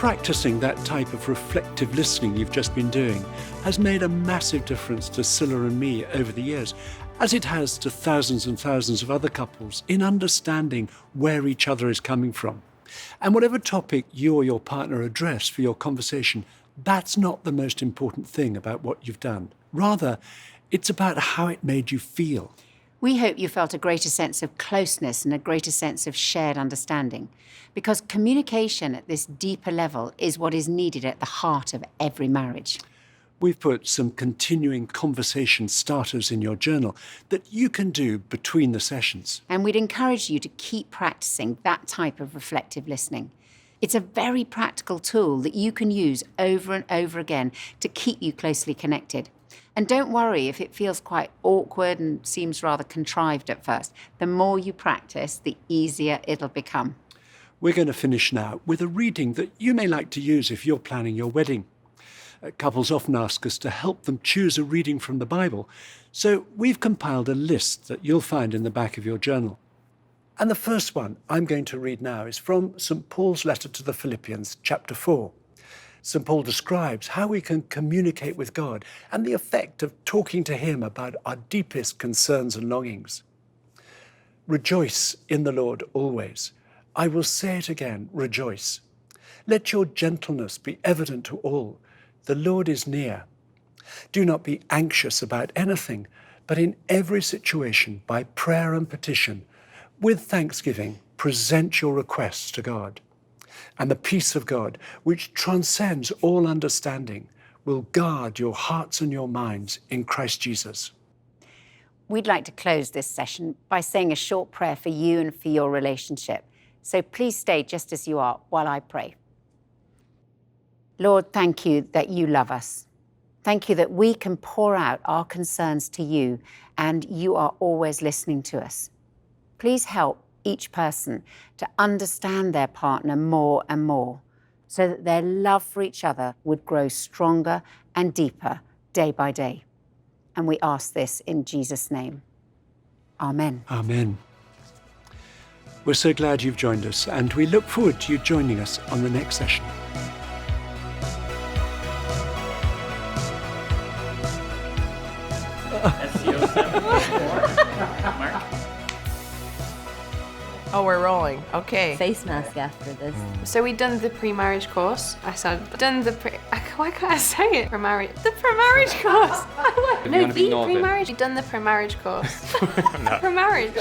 practicing that type of reflective listening you've just been doing has made a massive difference to Scylla and me over the years, as it has to thousands and thousands of other couples in understanding where each other is coming from. And whatever topic you or your partner address for your conversation, that's not the most important thing about what you've done. Rather, it's about how it made you feel. We hope you felt a greater sense of closeness and a greater sense of shared understanding, because communication at this deeper level is what is needed at the heart of every marriage. We've put some continuing conversation starters in your journal that you can do between the sessions. And we'd encourage you to keep practicing that type of reflective listening. It's a very practical tool that you can use over and over again to keep you closely connected. And don't worry if it feels quite awkward and seems rather contrived at first. The more you practice, the easier it'll become. We're going to finish now with a reading that you may like to use if you're planning your wedding. Couples often ask us to help them choose a reading from the Bible, so we've compiled a list that you'll find in the back of your journal. And the first one I'm going to read now is from St. Paul's letter to the Philippians, chapter 4. St. Paul describes how we can communicate with God and the effect of talking to him about our deepest concerns and longings. Rejoice in the Lord always. I will say it again, rejoice. Let your gentleness be evident to all. The Lord is near. Do not be anxious about anything, but in every situation, by prayer and petition, with thanksgiving, present your requests to God. And the peace of God, which transcends all understanding, will guard your hearts and your minds in Christ Jesus. We'd like to close this session by saying a short prayer for you and for your relationship. So please stay just as you are while I pray. Lord, thank you that you love us. Thank you that we can pour out our concerns to you and you are always listening to us. Please help each person to understand their partner more and more so that their love for each other would grow stronger and deeper day by day. And we ask this in Jesus' name. Amen. Amen. We're so glad you've joined us, and we look forward to you joining us on the next session. Oh, we're rolling. Okay. Face mask after this. So we've done the pre-marriage course. I said, done the why can't I say it? Pre-marriage. The pre-marriage course. No, the pre-marriage. We've done the pre-marriage course. No. Pre-marriage.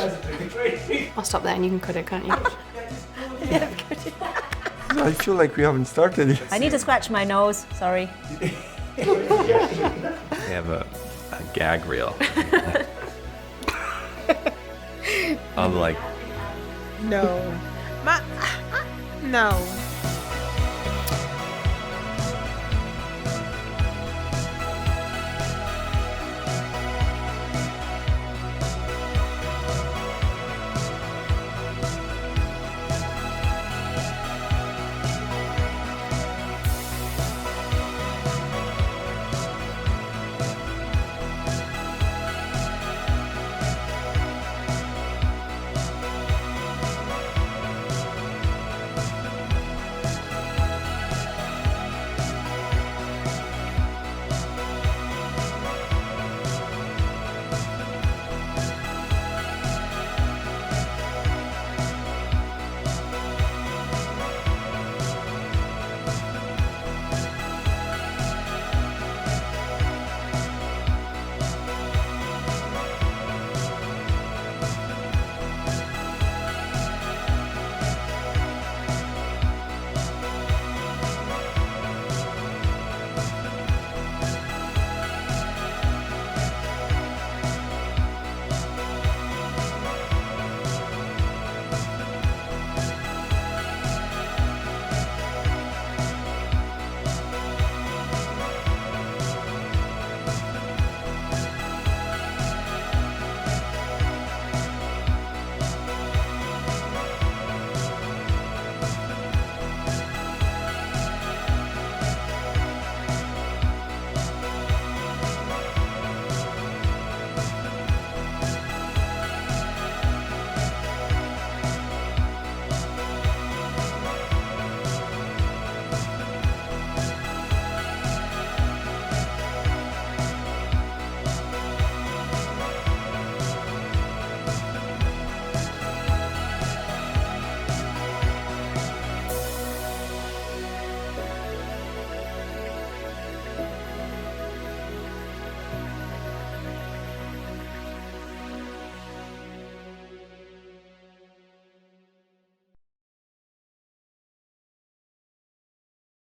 I'll stop there and you can cut it, can't you? I feel like we haven't started yet. I need to scratch my nose. Sorry. We have a gag reel. Of like. No. No.